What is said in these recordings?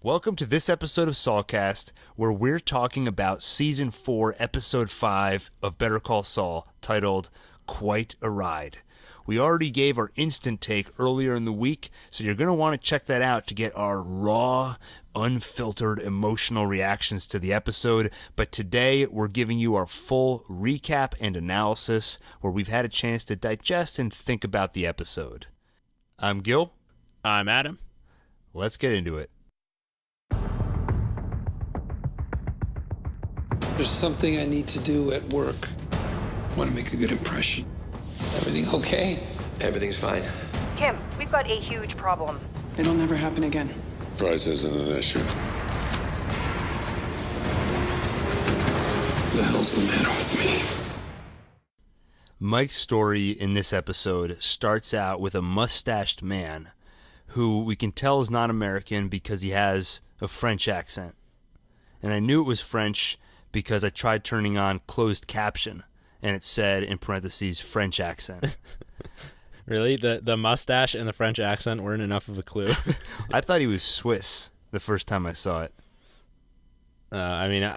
Welcome to this episode of Saulcast, where we're talking about Season 4, Episode 5 of Better Call Saul, titled Quite a Ride. We already gave our instant take earlier in the week, so you're going to want to check that out to get our raw, unfiltered, emotional reactions to the episode. But today, we're giving you our full recap and analysis, where we've had a chance to digest and think about the episode. I'm Gil. I'm Adam. Let's get into it. There's something I need to do at work. I want to make a good impression. Everything okay? Everything's fine. Kim, we've got a huge problem. It'll never happen again. Price isn't an issue. What the hell's the matter with me? Mike's story in this episode starts out with a mustached man who we can tell is not American because he has a French accent. And I knew it was French because I tried turning on closed caption, and it said, in parentheses, French accent. Really? The mustache and the French accent weren't enough of a clue? I thought he was Swiss the first time I saw it. I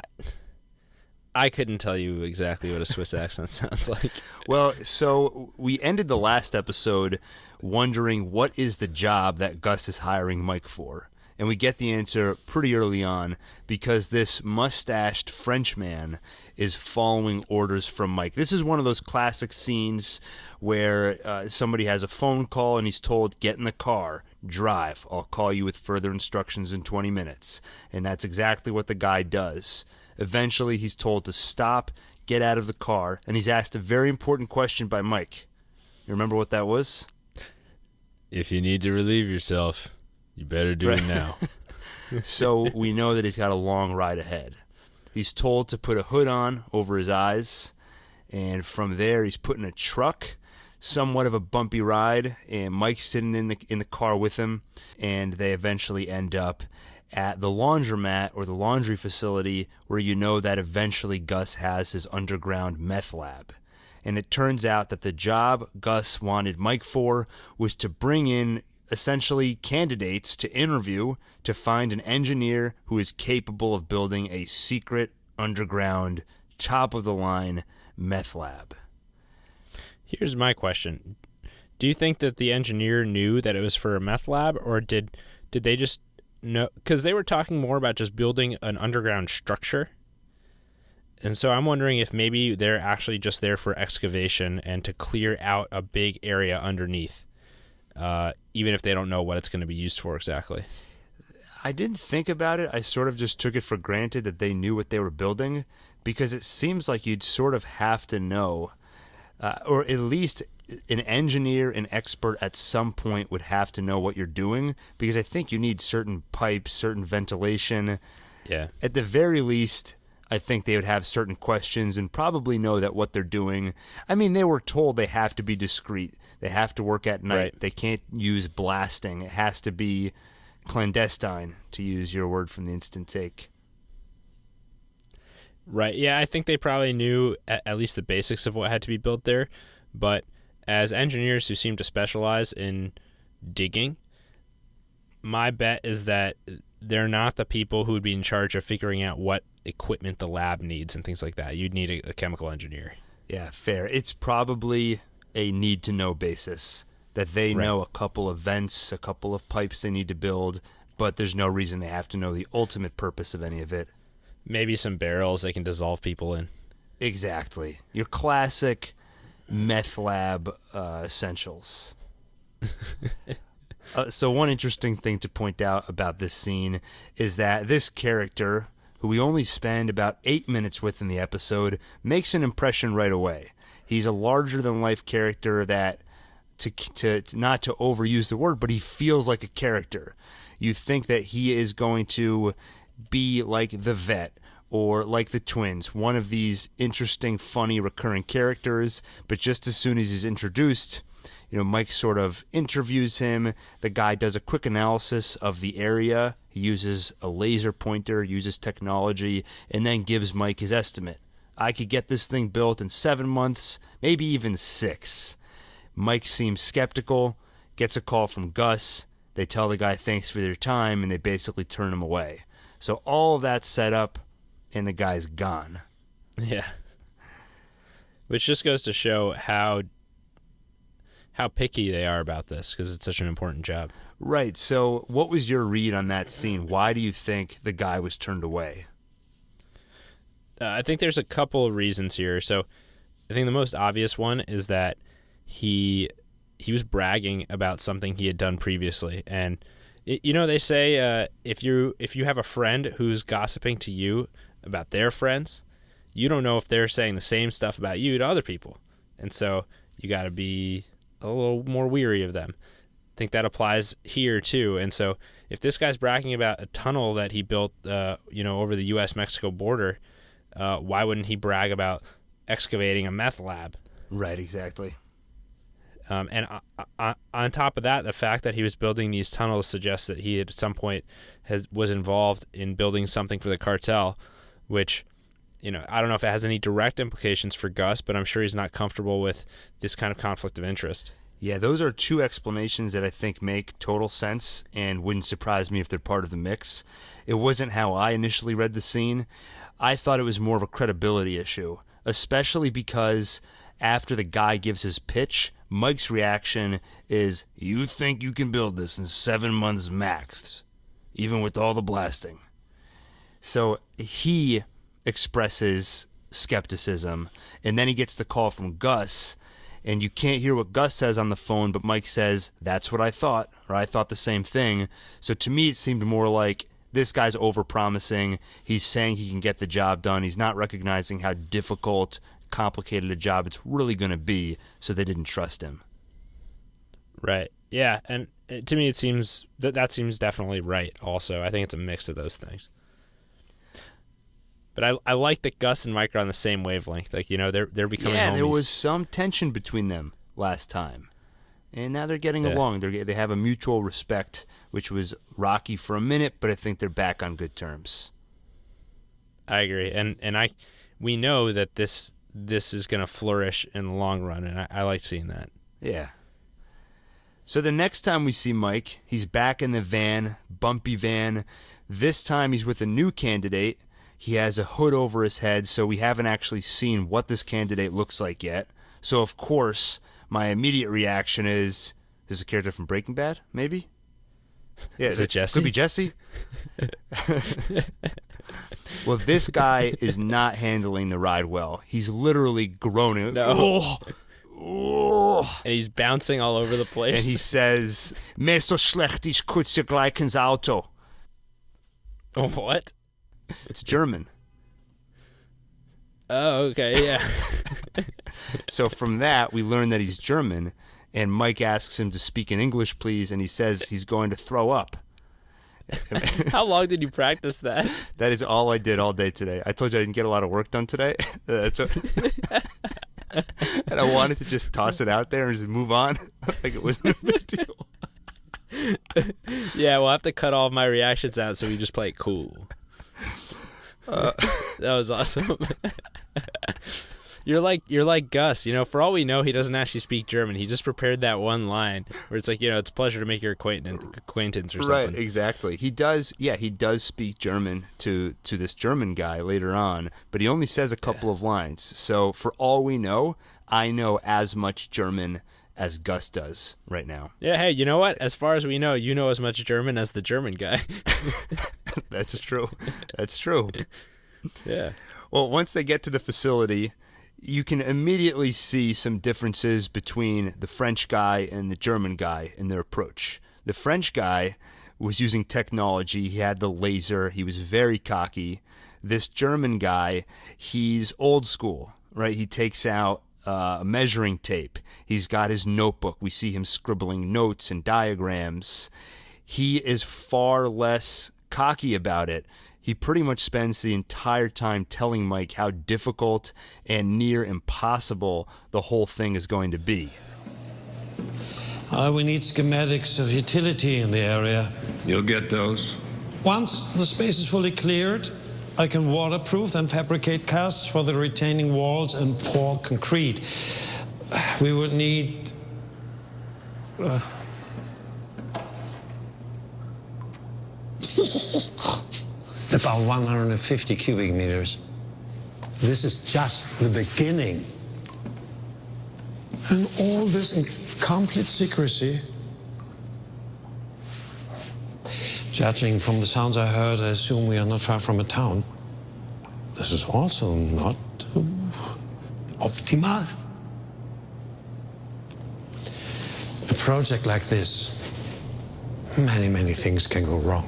couldn't tell you exactly what a Swiss accent sounds like. Well, so we ended the last episode wondering what is the job that Gus is hiring Mike for. And we get the answer pretty early on because this mustached French man is following orders from Mike. This is one of those classic scenes where somebody has a phone call and he's told, get in the car, drive. I'll call you with further instructions in 20 minutes. And that's exactly what the guy does. Eventually, he's told to stop, get out of the car, and he's asked a very important question by Mike. You remember what that was? If you need to relieve yourself, you better do it now. So we know that he's got a long ride ahead. He's told to put a hood on over his eyes, and from there he's put in a truck, somewhat of a bumpy ride, and Mike's sitting in the car with him, and they eventually end up at the laundromat or the laundry facility where you know that eventually Gus has his underground meth lab. And it turns out that the job Gus wanted Mike for was to bring in essentially candidates to interview to find an engineer who is capable of building a secret underground top-of-the-line meth lab. Here's my question. Do you think that the engineer knew that it was for a meth lab, or did they just know? Because they were talking more about just building an underground structure. And so I'm wondering if maybe they're actually just there for excavation and to clear out a big area underneath. Even if they don't know what it's going to be used for exactly. I didn't think about it. I sort of just took it for granted that they knew what they were building because it seems like you'd sort of have to know, or at least an engineer, an expert at some point would have to know what you're doing because I think you need certain pipes, certain ventilation. Yeah. At the very least, I think they would have certain questions and probably know that what they're doing. I mean, they were told they have to be discreet. They have to work at night. Right. They can't use blasting. It has to be clandestine, to use your word from the instant take. Right. Yeah, I think they probably knew at least the basics of what had to be built there. But as engineers who seem to specialize in digging, my bet is that they're not the people who would be in charge of figuring out what equipment the lab needs and things like that. You'd need a chemical engineer. Yeah, fair. It's probably a need-to-know basis that they know a couple of vents, a couple of pipes they need to build, but there's no reason they have to know the ultimate purpose of any of it. Maybe some barrels they can dissolve people in. Exactly. Your classic meth lab essentials. So one interesting thing to point out about this scene is that this character, who we only spend about 8 minutes with in the episode, makes an impression right away. He's a larger-than-life character that, to not to overuse the word, but he feels like a character. You think that he is going to be like the vet or like the twins, one of these interesting, funny, recurring characters, but just as soon as he's introduced, Mike sort of interviews him. The guy does a quick analysis of the area. He uses a laser pointer, uses technology, and then gives Mike his estimate. I could get this thing built in 7 months, maybe even 6. Mike seems skeptical, gets a call from Gus, They tell the guy thanks for their time, and they basically turn him away. So all of that's set up, and the guy's gone. Yeah. Which just goes to show how picky they are about this, because it's such an important job. Right. So what was your read on that scene? Why do you think the guy was turned away? I think there's a couple of reasons here. So I think the most obvious one is that he was bragging about something he had done previously. And, they say if you have a friend who's gossiping to you about their friends, you don't know if they're saying the same stuff about you to other people. And so you got to be a little more weary of them. I think that applies here too. And so if this guy's bragging about a tunnel that he built, over the U.S.-Mexico border, why wouldn't he brag about excavating a meth lab? Right, exactly. And on top of that, the fact that he was building these tunnels suggests that he at some point was involved in building something for the cartel, which, I don't know if it has any direct implications for Gus, but I'm sure he's not comfortable with this kind of conflict of interest. Yeah, those are two explanations that I think make total sense and wouldn't surprise me if they're part of the mix. It wasn't how I initially read the scene. I thought it was more of a credibility issue, especially because after the guy gives his pitch, Mike's reaction is, "You think you can build this in 7 months max, even with all the blasting?" So he expresses skepticism, and then he gets the call from Gus, and you can't hear what Gus says on the phone, but Mike says, "That's what I thought," or "I thought the same thing." So to me, it seemed more like this guy's overpromising. He's saying he can get the job done. He's not recognizing how difficult, complicated a job it's really going to be, so they didn't trust him. Right. Yeah, and to me it seems that seems definitely right also. I think it's a mix of those things. But I like that Gus and Mike are on the same wavelength. Like, they're becoming homies. There was some tension between them last time. And now they're getting along. They have a mutual respect, which was rocky for a minute, but I think they're back on good terms. I agree. And we know that this is going to flourish in the long run, and I like seeing that. Yeah. So the next time we see Mike, he's back in the van, bumpy van. This time he's with a new candidate. He has a hood over his head, so we haven't actually seen what this candidate looks like yet. So, of course, my immediate reaction is a character from Breaking Bad, maybe? Yeah, is it Jesse? Could be Jesse. Well, this guy is not handling the ride well. He's literally groaning. No. Oh. And he's bouncing all over the place. And he says, "Mir so schlecht, ich kutze gleich ins Auto." Oh, what? It's German. Oh, okay, yeah. So from that, we learn that he's German, and Mike asks him to speak in English, please, and he says he's going to throw up. How long did you practice that? That is all I did all day today. I told you I didn't get a lot of work done today. That's what... And I wanted to just toss it out there and just move on like it wasn't a big deal. Yeah, we'll have to cut all of my reactions out so we just play it cool. That was awesome. You're like Gus, for all we know, he doesn't actually speak German. He just prepared that one line where it's like, it's a pleasure to make your acquaintance or something. Right, exactly. He does speak German to this German guy later on, but he only says a couple of lines. So for all we know, I know as much German as Gus does right now. Yeah, hey, you know what? As far as we know, you know as much German as the German guy. That's true. That's true. Yeah. Well, once they get to the facility, you can immediately see some differences between the French guy and the German guy in their approach. The French guy was using technology. He had the laser. He was very cocky. This German guy, he's old school, right? He takes out a measuring tape. He's got his notebook. We see him scribbling notes and diagrams. He is far less cocky about it. He pretty much spends the entire time telling Mike how difficult and near impossible the whole thing is going to be. We need schematics of utility in the area. You'll get those. Once the space is fully cleared, I can waterproof and fabricate casts for the retaining walls and pour concrete. We would need... About 150 cubic meters. This is just the beginning. And all this in complete secrecy. Judging from the sounds I heard, I assume we are not far from a town. This is also not optimal. A project like this, many things can go wrong.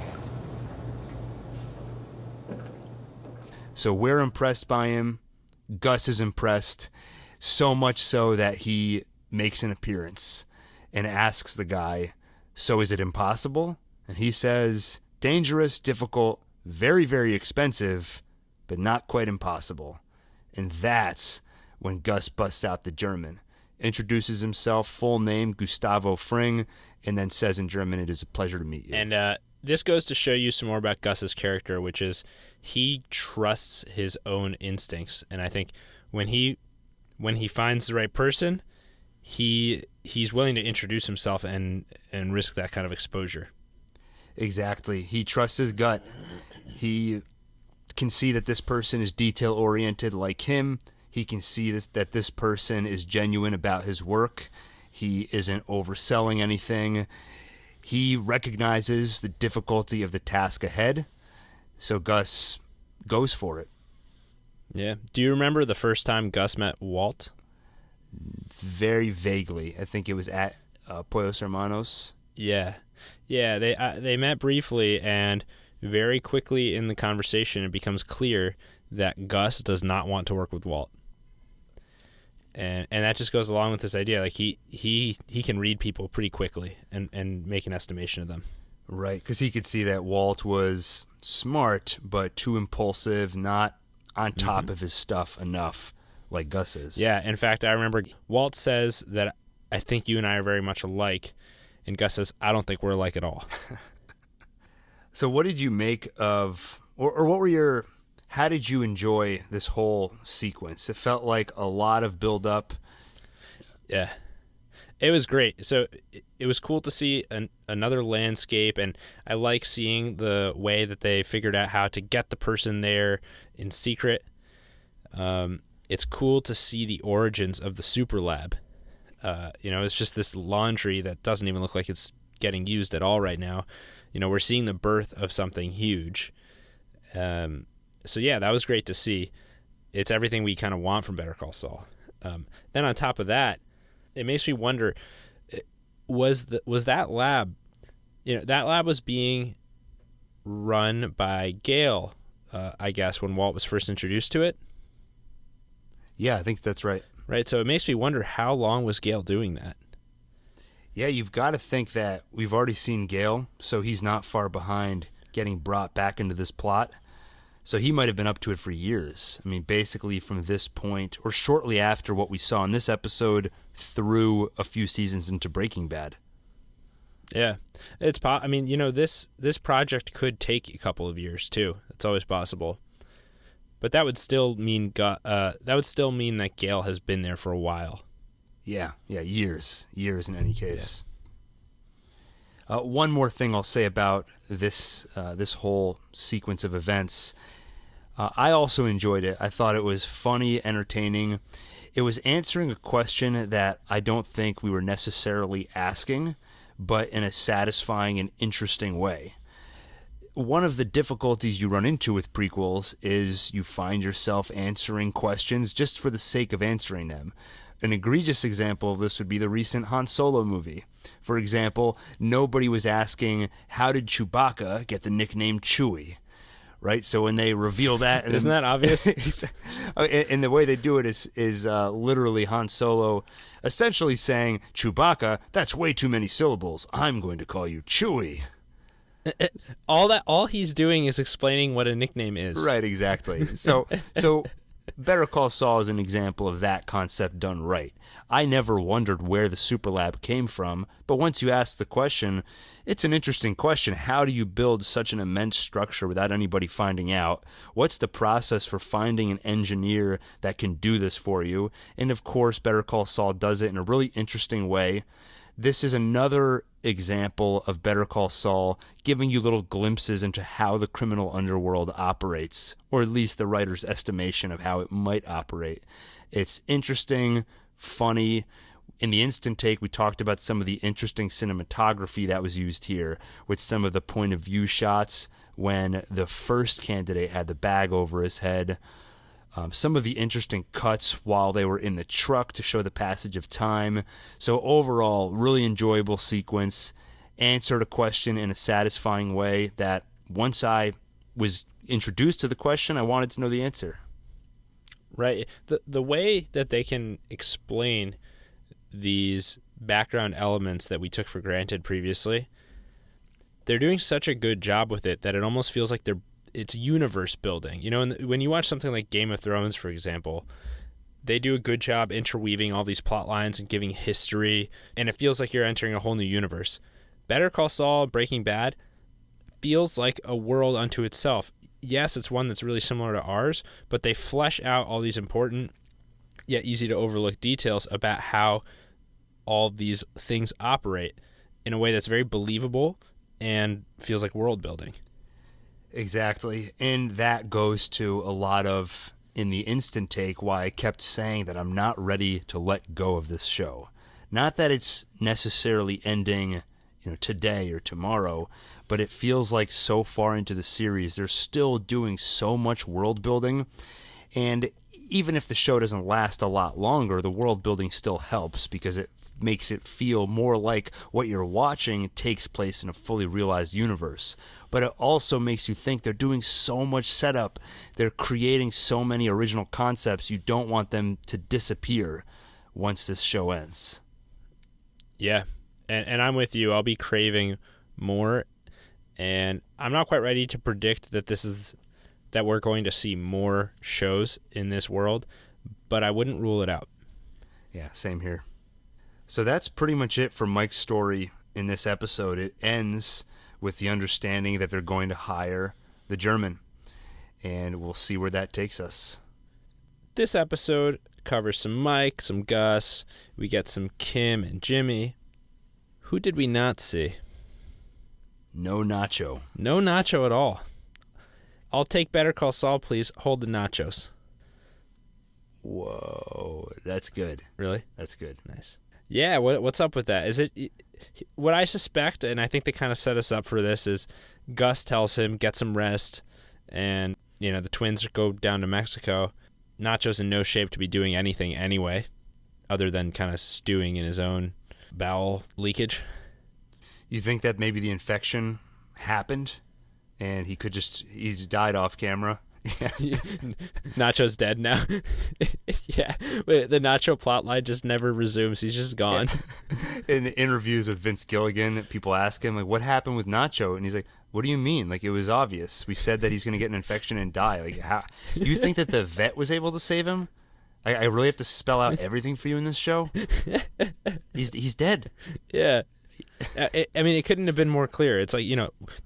So we're impressed by him. Gus is impressed, so much so that he makes an appearance and asks the guy, so is it impossible? And he says, dangerous, difficult, very expensive, but not quite impossible. And that's when Gus busts out the German, introduces himself, full name, Gustavo Fring, and then says in German, it is a pleasure to meet you. And this goes to show you some more about Gus's character, which is he trusts his own instincts. And I think when he finds the right person, he's willing to introduce himself and risk that kind of exposure. Exactly. He trusts his gut. He can see that this person is detail-oriented like him. He can see that this person is genuine about his work. He isn't overselling anything. He recognizes the difficulty of the task ahead, so Gus goes for it. Yeah. Do you remember the first time Gus met Walt? Very vaguely. I think it was at Pollos Hermanos. Yeah. Yeah, they met briefly, and very quickly in the conversation it becomes clear that Gus does not want to work with Walt. And that just goes along with this idea, like he can read people pretty quickly and make an estimation of them. Right, because he could see that Walt was smart, but too impulsive, not on top of his stuff enough like Gus is. Yeah, in fact, I remember Walt says that I think you and I are very much alike, and Gus says, I don't think we're alike at all. So what did you make of, or what were your... How did you enjoy this whole sequence? It felt like a lot of build-up. Yeah, it was great. So it was cool to see another landscape, and I like seeing the way that they figured out how to get the person there in secret. It's cool to see the origins of the super lab. It's just this laundry that doesn't even look like it's getting used at all right now. We're seeing the birth of something huge. So yeah, that was great to see. It's everything we kind of want from Better Call Saul. Then on top of that, it makes me wonder: was that lab? That lab was being run by Gale, I guess, when Walt was first introduced to it. Yeah, I think that's right. Right. So it makes me wonder, how long was Gale doing that? Yeah, you've got to think that we've already seen Gale, so he's not far behind getting brought back into this plot. So he might have been up to it for years. I mean, basically from this point, or shortly after what we saw in this episode, through a few seasons into Breaking Bad. Yeah, this project could take a couple of years too. It's always possible, but that would still mean that Gale has been there for a while. Yeah, years in any case. Yeah. One more thing I'll say about this whole sequence of events. I also enjoyed it. I thought it was funny, entertaining. It was answering a question that I don't think we were necessarily asking, but in a satisfying and interesting way. One of the difficulties you run into with prequels is you find yourself answering questions just for the sake of answering them. An egregious example of this would be the recent Han Solo movie. For example, nobody was asking, how did Chewbacca get the nickname Chewie? Right? So when they reveal that... And Isn't that obvious? And the way they do it is literally Han Solo essentially saying, Chewbacca, that's way too many syllables. I'm going to call you Chewie. All he's doing is explaining what a nickname is. Right, exactly. So Better Call Saul is an example of that concept done right. I never wondered where the super lab came from, but once you ask the question, it's an interesting question. How do you build such an immense structure without anybody finding out? What's the process for finding an engineer that can do this for you? And of course, Better Call Saul does it in a really interesting way This is another example of Better Call Saul giving you little glimpses into how the criminal underworld operates, or at least the writer's estimation of how it might operate. It's interesting, funny. In the instant take, we talked about some of the interesting cinematography that was used here, with some of the point of view shots when the first candidate had the bag over his head. Some of the interesting cuts while they were in the truck to show the passage of time. So overall, really enjoyable sequence. Answered a question in a satisfying way that once I was introduced to the question, I wanted to know the answer. Right. The way that they can explain these background elements that we took for granted previously, they're doing such a good job with it that it almost feels like it's universe building. You know, when you watch something like Game of Thrones, for example, they do a good job interweaving all these plot lines and giving history, and it feels like you're entering a whole new universe. Better Call Saul, Breaking Bad, feels like a world unto itself. Yes, it's one that's really similar to ours, but they flesh out all these important yet easy to overlook details about how all these things operate in a way that's very believable and feels like world building. Exactly. And that goes to a lot of, in the instant take, why I kept saying that I'm not ready to let go of this show. Not that it's necessarily ending, today or tomorrow, but it feels like so far into the series, they're still doing so much world building. And even if the show doesn't last a lot longer, the world building still helps because it makes it feel more like what you're watching takes place in a fully realized universe. But it also makes you think they're doing so much setup. They're creating so many original concepts. You don't want them to disappear once this show ends. Yeah, and I'm with you. I'll be craving more, and I'm not quite ready to predict that we're going to see more shows in this world, but I wouldn't rule it out. Yeah, same here. So that's pretty much it for Mike's story in this episode. It ends with the understanding that they're going to hire the German, and we'll see where that takes us. This episode covers some Mike, some Gus. We get some Kim and Jimmy. Who did we not see? No Nacho. No Nacho at all. I'll take Better Call Saul, please. Hold the nachos. Whoa, that's good. Really? That's good. Nice. Yeah, what's up with that? Is it what I suspect, and I think they kind of set us up for this, is Gus tells him, get some rest, and, the twins go down to Mexico. Nacho's in no shape to be doing anything anyway, other than kind of stewing in his own bowel leakage. You think that maybe the infection happened, and he's died off camera? Nacho's dead now. Yeah, the Nacho plotline just never resumes. He's just gone. In interviews with Vince Gilligan, people ask him, like, what happened with Nacho? And he's like, what do you mean? Like, it was obvious. We said that he's going to get an infection and die. Like, how? You think that the vet was able to save him? I really have to spell out everything for you in this show? He's dead. Yeah. I mean, it couldn't have been more clear. It's like,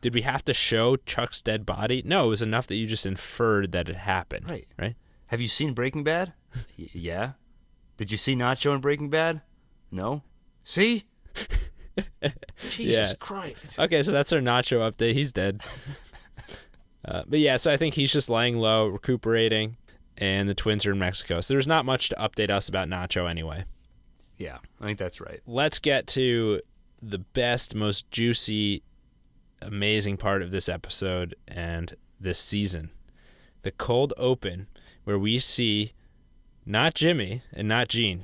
did we have to show Chuck's dead body? No, it was enough that you just inferred that it happened. Right? Have you seen Breaking Bad? Yeah. Did you see Nacho in Breaking Bad? No. See? Jesus Christ. Okay, so that's our Nacho update. He's dead. But yeah, so I think he's just laying low, recuperating, and the twins are in Mexico. So there's not much to update us about Nacho anyway. Yeah, I think that's right. Let's get to the best, most juicy, amazing part of this episode and this season. The cold open, where we see not Jimmy and not Gene,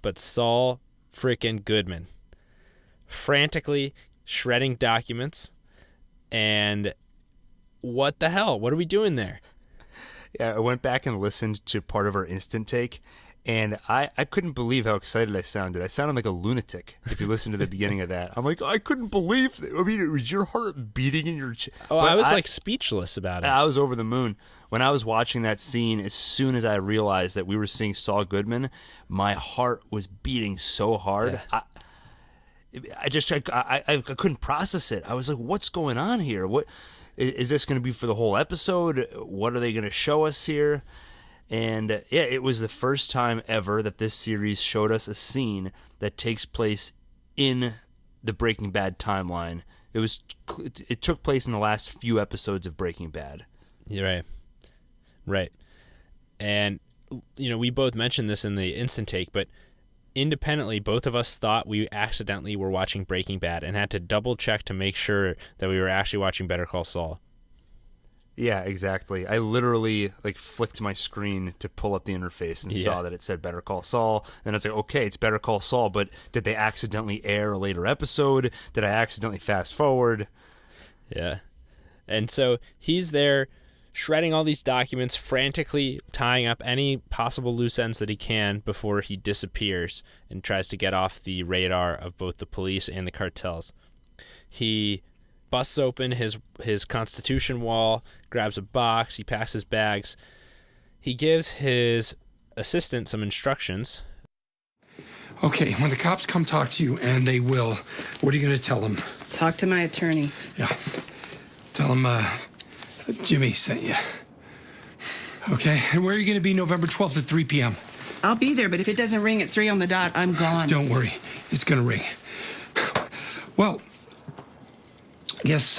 but Saul frickin' Goodman frantically shredding documents. And what the hell? What are we doing there? Yeah, I went back and listened to part of our instant take, and I couldn't believe how excited I sounded. I sounded like a lunatic if you listen to the beginning of that. I'm like, I couldn't believe it. I mean, it was your heart beating in your chest. Oh, I was like speechless about it. I was over the moon. When I was watching that scene, as soon as I realized that we were seeing Saul Goodman, my heart was beating so hard. Yeah. I couldn't process it. I was like, what's going on here? What is this going to be for the whole episode? What are they going to show us here? And yeah, it was the first time ever that this series showed us a scene that takes place in the Breaking Bad timeline. It took place in the last few episodes of Breaking Bad. You're right. And, we both mentioned this in the instant take, but independently, both of us thought we accidentally were watching Breaking Bad and had to double check to make sure that we were actually watching Better Call Saul. Yeah, exactly. I literally flicked my screen to pull up the interface and saw that it said Better Call Saul. And I was like, okay, it's Better Call Saul, but did they accidentally air a later episode? Did I accidentally fast forward? Yeah. And so he's there shredding all these documents, frantically tying up any possible loose ends that he can before he disappears and tries to get off the radar of both the police and the cartels. He busts open his Constitution wall, grabs a box, he packs his bags. He gives his assistant some instructions. Okay, when the cops come talk to you, and they will, what are you going to tell them? Talk to my attorney. Yeah. Tell them, Jimmy sent you. Okay, and where are you going to be November 12th at 3 p.m.? I'll be there, but if it doesn't ring at 3 on the dot, I'm gone. Don't worry, it's going to ring. Well, I guess,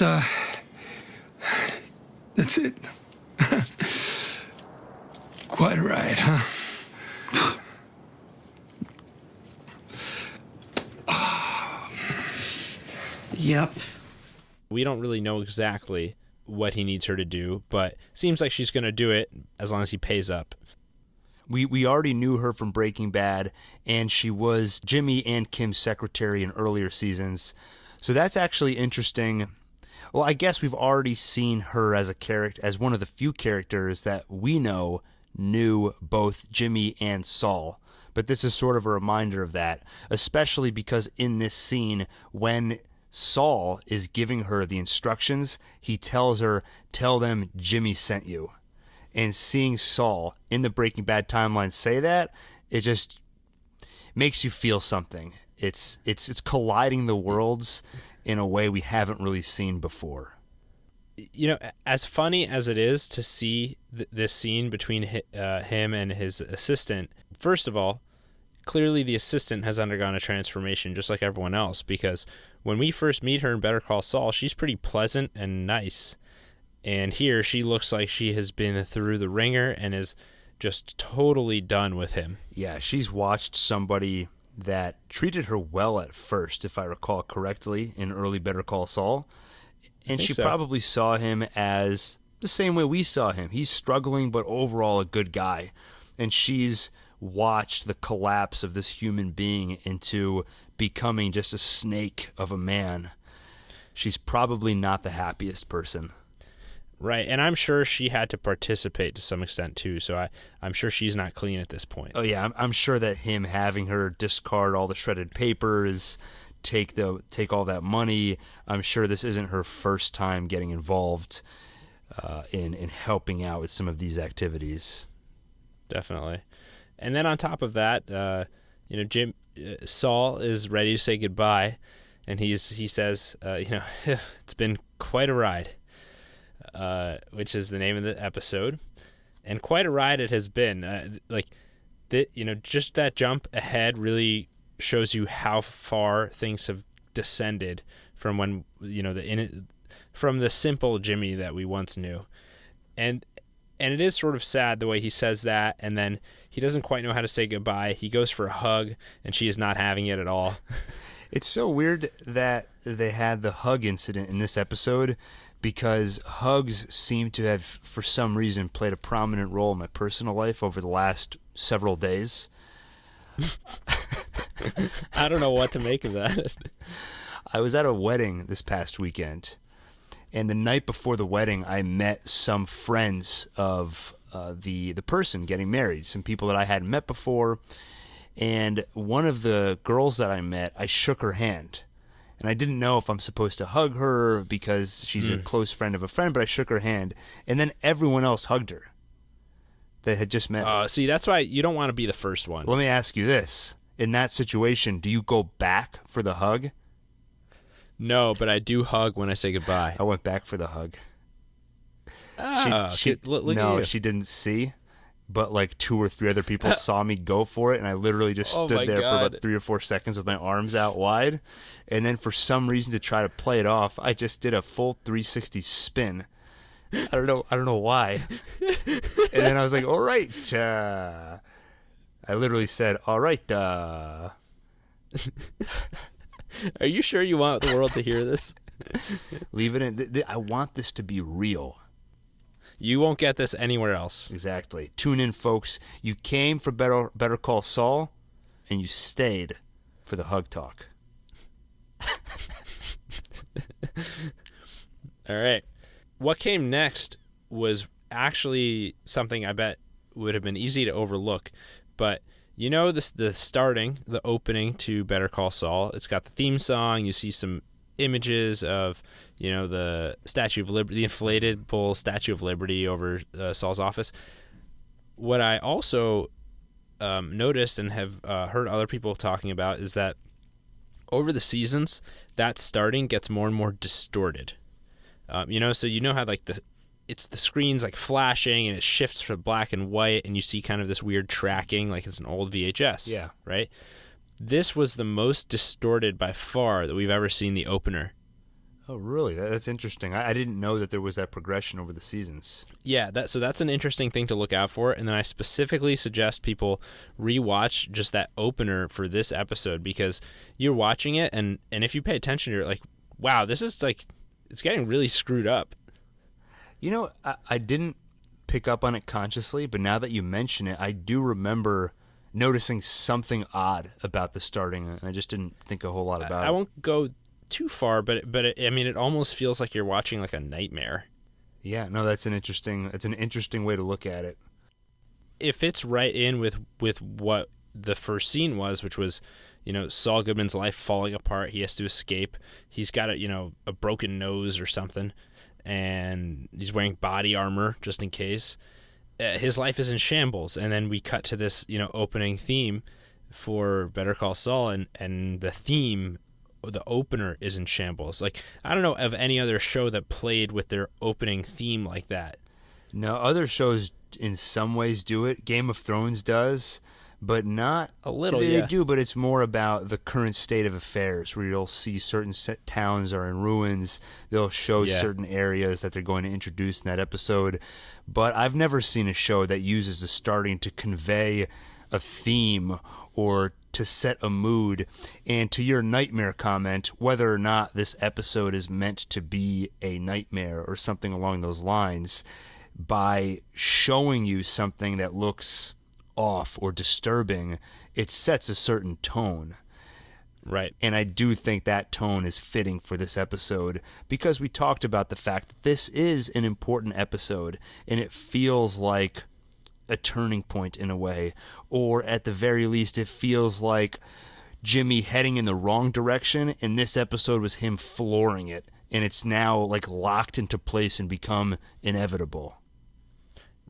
that's it. Quite a ride, huh? Yep. We don't really know exactly what he needs her to do, but seems like she's going to do it as long as he pays up. We already knew her from Breaking Bad, and she was Jimmy and Kim's secretary in earlier seasons. So that's actually interesting. Well, I guess we've already seen her as a character, as one of the few characters that we know knew both Jimmy and Saul. But this is sort of a reminder of that, especially because in this scene, when Saul is giving her the instructions, he tells her, tell them Jimmy sent you. And seeing Saul in the Breaking Bad timeline say that, it just makes you feel something. It's colliding the worlds in a way we haven't really seen before. As funny as it is to see this scene between him and his assistant, first of all, clearly the assistant has undergone a transformation just like everyone else, because when we first meet her in Better Call Saul, she's pretty pleasant and nice. And here she looks like she has been through the ringer and is just totally done with him. Yeah, she's watched somebody that treated her well at first, if I recall correctly, in early Better Call Saul. And she probably saw him as the same way we saw him. He's struggling, but overall a good guy. And she's watched the collapse of this human being into becoming just a snake of a man. She's probably not the happiest person. Right, and I'm sure she had to participate to some extent too, so I'm sure she's not clean at this point. Oh yeah, I'm sure that him having her discard all the shredded papers, take all that money, I'm sure this isn't her first time getting involved in helping out with some of these activities. Definitely. And then on top of that, Saul is ready to say goodbye, and he says, it's been quite a ride. Which is the name of the episode, and quite a ride it has been. Just that jump ahead really shows you how far things have descended from when from the simple Jimmy that we once knew, and it is sort of sad the way he says that, and then he doesn't quite know how to say goodbye. He goes for a hug, and she is not having it at all. It's so weird that they had the hug incident in this episode, because hugs seem to have, for some reason, played a prominent role in my personal life over the last several days. I don't know what to make of that. I was at a wedding this past weekend, and the night before the wedding, I met some friends of the person getting married, some people that I hadn't met before, and one of the girls that I met, I shook her hand. And I didn't know if I'm supposed to hug her because she's a close friend of a friend, but I shook her hand. And then everyone else hugged her that had just met. See, that's why you don't want to be the first one. Let me ask you this. In that situation, do you go back for the hug? No, but I do hug when I say goodbye. I went back for the hug. Look at you. She didn't see. but like 2 or 3 other people saw me go for it, and I literally just Oh stood my there for God. about 3 or 4 seconds with my arms out wide. And then for some reason, to try to play it off, I just did a full 360 spin. I don't know why. And then I was like, all right. I literally said, all right. Are you sure you want the world to hear this? Leave it in. I want this to be real. You won't get this anywhere else. Exactly. Tune in, folks. You came for Better Call Saul, and you stayed for the hug talk. All right. What came next was actually something I bet would have been easy to overlook. But you know, the opening to Better Call Saul, it's got the theme song. You see some images of, you know, the Statue of Liberty, the inflatable Statue of Liberty over Saul's office. What I also noticed and have heard other people talking about is that over the seasons, that starting gets more and more distorted. You know, so you know how like the screen's like flashing and it shifts from black and white, and you see kind of this weird tracking like it's an old VHS. Yeah. Right? This was the most distorted by far that we've ever seen the opener. Oh, really? That's interesting. I didn't know that there was that progression over the seasons. Yeah, so that's an interesting thing to look out for. And then I specifically suggest people rewatch just that opener for this episode, because you're watching it, and if you pay attention, you're like, wow, this is like, it's getting really screwed up. You know, I didn't pick up on it consciously, but now that you mention it, I do remember noticing something odd about the starting, and I just didn't think a whole lot about it. I won't go too far, but I mean, it almost feels like you're watching like a nightmare. Yeah, no, that's an interesting way to look at it. It fits right in with what the first scene was, which was, you know, Saul Goodman's life falling apart. He has to escape. He's got a broken nose or something, and he's wearing body armor just in case. His life is in shambles, and then we cut to this, you know, opening theme for Better Call Saul, and the theme, the opener, is in shambles. Like, I don't know of any other show that played with their opening theme like that. No, other shows in some ways do it. Game of Thrones does, but not A little, They yeah. do, but it's more about the current state of affairs, where you'll see certain towns are in ruins. They'll show certain areas that they're going to introduce in that episode. But I've never seen a show that uses the starting to convey a theme or to set a mood. And to your nightmare comment, whether or not this episode is meant to be a nightmare or something along those lines, by showing you something that looks off or disturbing, it sets a certain tone. Right. And I do think that tone is fitting for this episode, because we talked about the fact that this is an important episode, and it feels like a turning point in a way, or at the very least it feels like Jimmy heading in the wrong direction, and this episode was him flooring it, and it's now like locked into place and become inevitable.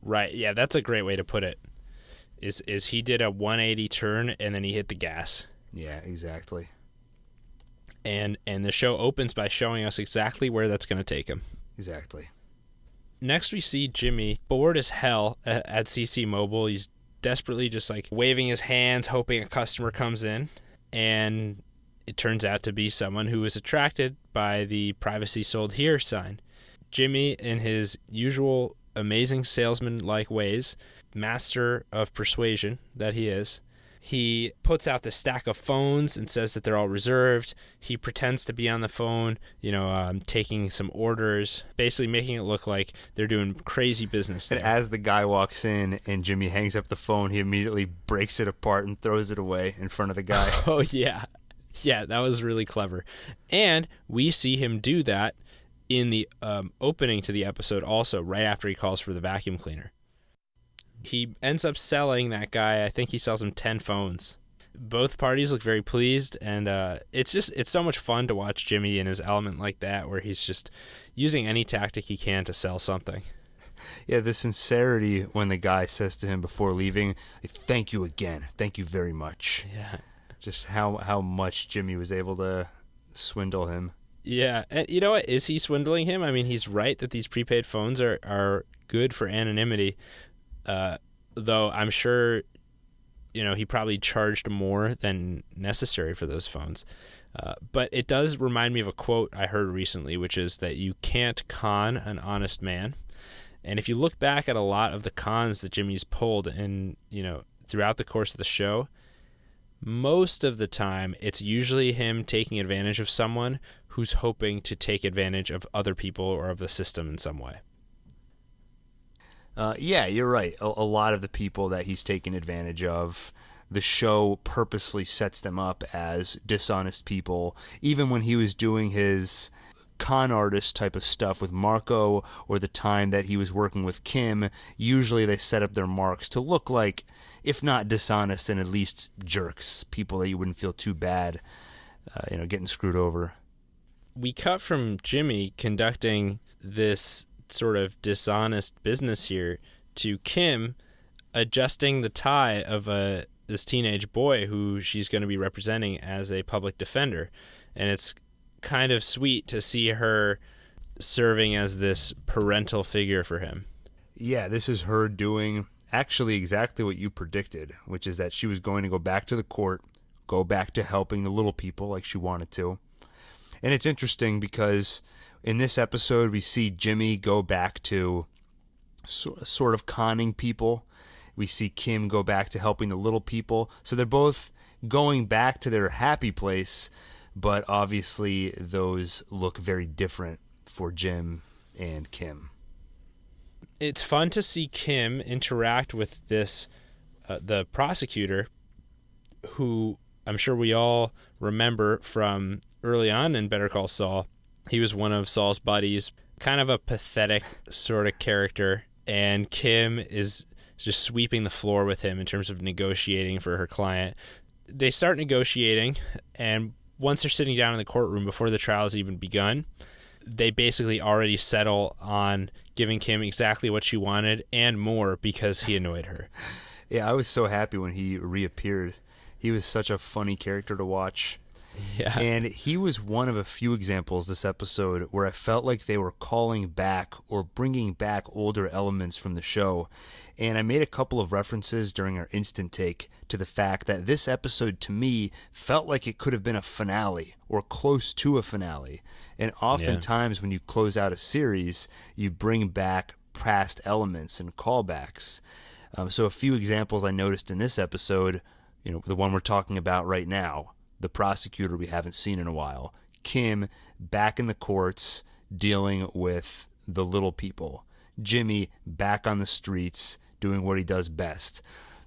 Right. Yeah, that's a great way to put it. Is he did a 180 turn and then he hit the gas. Yeah, exactly. And the show opens by showing us exactly where that's going to take him. Exactly. Next we see Jimmy, bored as hell at CC Mobile. He's desperately just like waving his hands, hoping a customer comes in. And it turns out to be someone who is attracted by the "Privacy Sold Here" sign. Jimmy, in his usual amazing salesman-like ways, master of persuasion that he is, he puts out this stack of phones and says that they're all reserved. He pretends to be on the phone, taking some orders, basically making it look like they're doing crazy business there. And as the guy walks in and Jimmy hangs up the phone, he immediately breaks it apart and throws it away in front of the guy. Oh, yeah. Yeah, that was really clever. And we see him do that in the opening to the episode also, right after he calls for the vacuum cleaner. He ends up selling that guy, I think he sells him 10 phones. Both parties look very pleased, and it's so much fun to watch Jimmy in his element like that, where he's just using any tactic he can to sell something. Yeah, the sincerity when the guy says to him before leaving, "Thank you again. Thank you very much." Yeah. Just how much Jimmy was able to swindle him. Yeah, and you know what? Is he swindling him? I mean, he's right that these prepaid phones are good for anonymity. though I'm sure, he probably charged more than necessary for those phones. But it does remind me of a quote I heard recently, which is that you can't con an honest man. And if you look back at a lot of the cons that Jimmy's pulled and, throughout the course of the show, most of the time it's usually him taking advantage of someone who's hoping to take advantage of other people or of the system in some way. Yeah, you're right. A lot of the people that he's taking advantage of, the show purposefully sets them up as dishonest people. Even when he was doing his con artist type of stuff with Marco, or the time that he was working with Kim, usually they set up their marks to look like, if not dishonest, and at least jerks, people that you wouldn't feel too bad, getting screwed over. We cut from Jimmy conducting this sort of dishonest business here to Kim adjusting the tie of this teenage boy who she's going to be representing as a public defender. And it's kind of sweet to see her serving as this parental figure for him. Yeah, this is her doing actually exactly what you predicted, which is that she was going to go back to the court, go back to helping the little people like she wanted to. And it's interesting because in this episode, we see Jimmy go back to sort of conning people. We see Kim go back to helping the little people. So they're both going back to their happy place, but obviously those look very different for Jim and Kim. It's fun to see Kim interact with this, the prosecutor, who I'm sure we all remember from early on in Better Call Saul. He was one of Saul's buddies, kind of a pathetic sort of character, and Kim is just sweeping the floor with him in terms of negotiating for her client. They start negotiating, and once they're sitting down in the courtroom before the trial has even begun, they basically already settle on giving Kim exactly what she wanted and more because he annoyed her. Yeah, I was so happy when he reappeared. He was such a funny character to watch. Yeah. And he was one of a few examples this episode where I felt like they were calling back or bringing back older elements from the show. And I made a couple of references during our instant take to the fact that this episode to me felt like it could have been a finale or close to a finale. And oftentimes when you close out a series, you bring back past elements and callbacks. So a few examples I noticed in this episode, the one we're talking about right now, the prosecutor we haven't seen in a while, Kim back in the courts dealing with the little people, Jimmy back on the streets doing what he does best.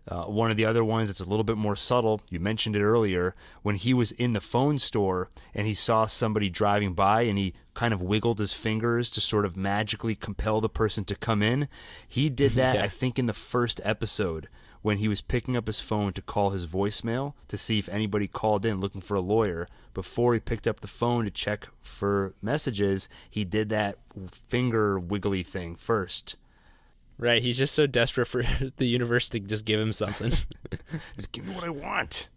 One of the other ones that's a little bit more subtle, you mentioned it earlier, when he was in the phone store and he saw somebody driving by and he kind of wiggled his fingers to sort of magically compel the person to come in. He did that, Yeah. I think, in the first episode when he was picking up his phone to call his voicemail to see if anybody called in looking for a lawyer. Before he picked up the phone to check for messages, he did that finger wiggly thing first. Right, he's just so desperate for the universe to just give him something. Just give me what I want.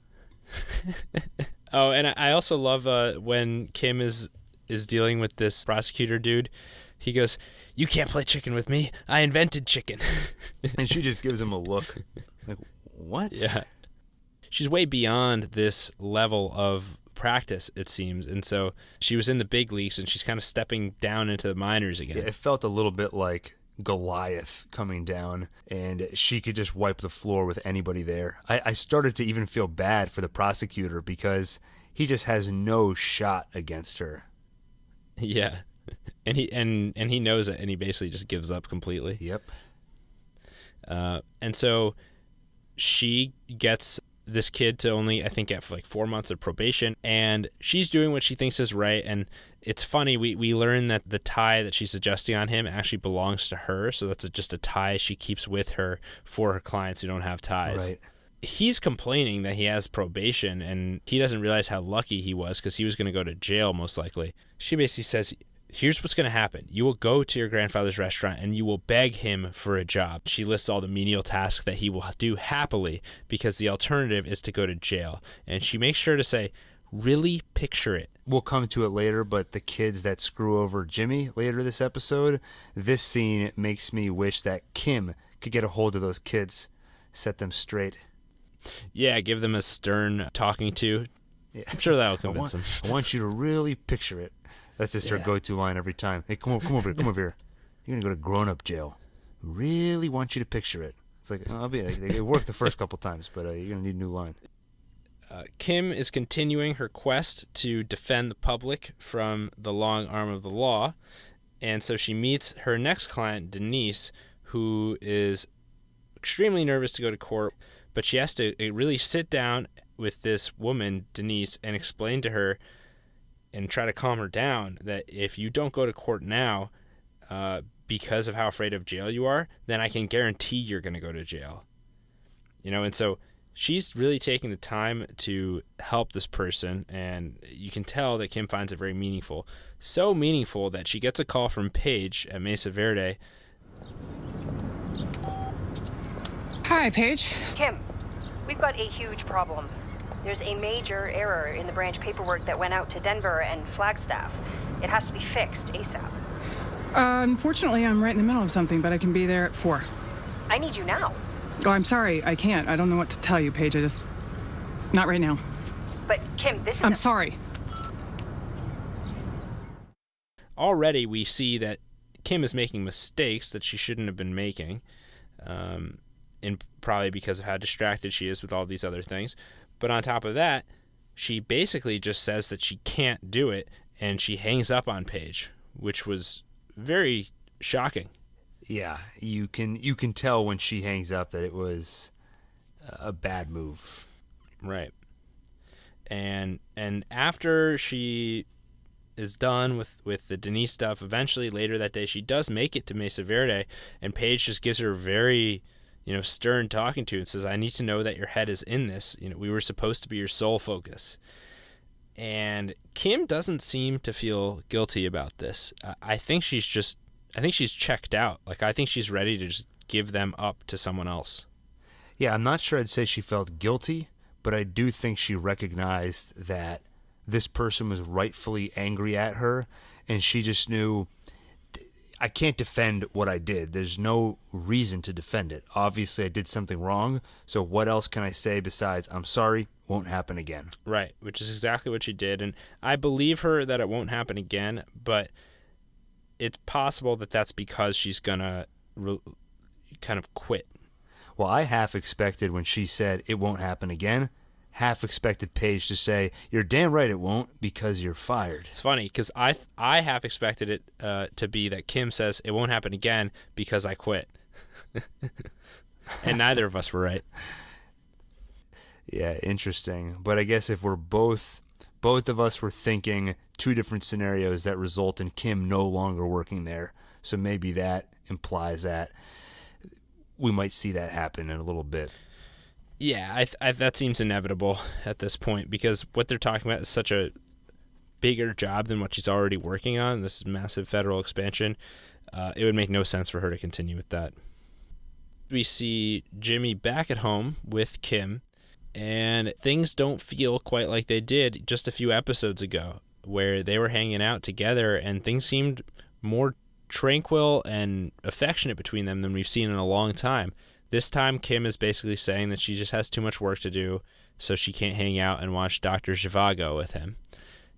Oh, and I also love when Kim is dealing with this prosecutor dude. He goes, "You can't play chicken with me. I invented chicken." And she just gives him a look. Like, what? Yeah. She's way beyond this level of practice, it seems. And so she was in the big leagues, and she's kind of stepping down into the minors again. Yeah, it felt a little bit like Goliath coming down, and she could just wipe the floor with anybody there. I started to even feel bad for the prosecutor because he just has no shot against her. Yeah. And he knows it, and he basically just gives up completely. Yep. And so she gets this kid to only, I think, get like 4 months of probation, and she's doing what she thinks is right. And it's funny, we learn that the tie that she's adjusting on him actually belongs to her, so that's just a tie she keeps with her for her clients who don't have ties. Right. He's complaining that he has probation, and he doesn't realize how lucky he was because he was going to go to jail most likely. She basically says, here's what's going to happen. You will go to your grandfather's restaurant and you will beg him for a job. She lists all the menial tasks that he will do happily because the alternative is to go to jail. And she makes sure to say, really picture it. We'll come to it later, but the kids that screw over Jimmy later this episode, this scene makes me wish that Kim could get a hold of those kids. set them straight. Yeah, give them a stern talking to. Yeah. I'm sure that'll convince them. I want you to really picture it. That's just her go-to line every time. Hey, come over here. You're gonna go to grown-up jail. Really want you to picture it. It's like, it worked the first couple times, but you're gonna need a new line. Kim is continuing her quest to defend the public from the long arm of the law, and so she meets her next client, Denise, who is extremely nervous to go to court, but she has to really sit down with this woman, Denise, and explain to her and try to calm her down that if you don't go to court now because of how afraid of jail you are, then I can guarantee you're going to go to jail. And so she's really taking the time to help this person, and you can tell that Kim finds it very meaningful. So meaningful that she gets a call from Paige at Mesa Verde. Hi, Paige. Kim, we've got a huge problem. There's a major error in the branch paperwork that went out to Denver and Flagstaff. It has to be fixed ASAP. Unfortunately, I'm right in the middle of something, but I can be there at 4. I need you now. Oh, I'm sorry. I can't. I don't know what to tell you, Paige. Not right now. But, Kim, this is... I'm sorry. Already we see that Kim is making mistakes that she shouldn't have been making, and probably because of how distracted she is with all these other things. But on top of that, she basically just says that she can't do it, and she hangs up on Paige, which was very shocking. Yeah, you can tell when she hangs up that it was a bad move. Right. And after she is done with the Denise stuff, eventually later that day she does make it to Mesa Verde, and Paige just gives her very stern talking to and says, I need to know that your head is in this. We were supposed to be your sole focus. And Kim doesn't seem to feel guilty about this. I think she's checked out. Like, I think she's ready to just give them up to someone else. Yeah, I'm not sure I'd say she felt guilty, but I do think she recognized that this person was rightfully angry at her, and she just knew, I can't defend what I did. There's no reason to defend it. Obviously, I did something wrong, so what else can I say besides, I'm sorry, won't happen again? Right, which is exactly what she did, and I believe her that it won't happen again, but it's possible that that's because she's going to kind of quit. Well, I half expected when she said it won't happen again, half expected Paige to say, you're damn right it won't because you're fired. It's funny because I half expected it to be that Kim says it won't happen again because I quit. And neither of us were right. Yeah, interesting. But I guess if we're both of us were thinking two different scenarios that result in Kim no longer working there. So maybe that implies that we might see that happen in a little bit. Yeah, that seems inevitable at this point because what they're talking about is such a bigger job than what she's already working on. This massive federal expansion. It would make no sense for her to continue with that. We see Jimmy back at home with Kim, and things don't feel quite like they did just a few episodes ago, where they were hanging out together and things seemed more tranquil and affectionate between them than we've seen in a long time. This time, Kim is basically saying that she just has too much work to do, so she can't hang out and watch Dr. Zhivago with him.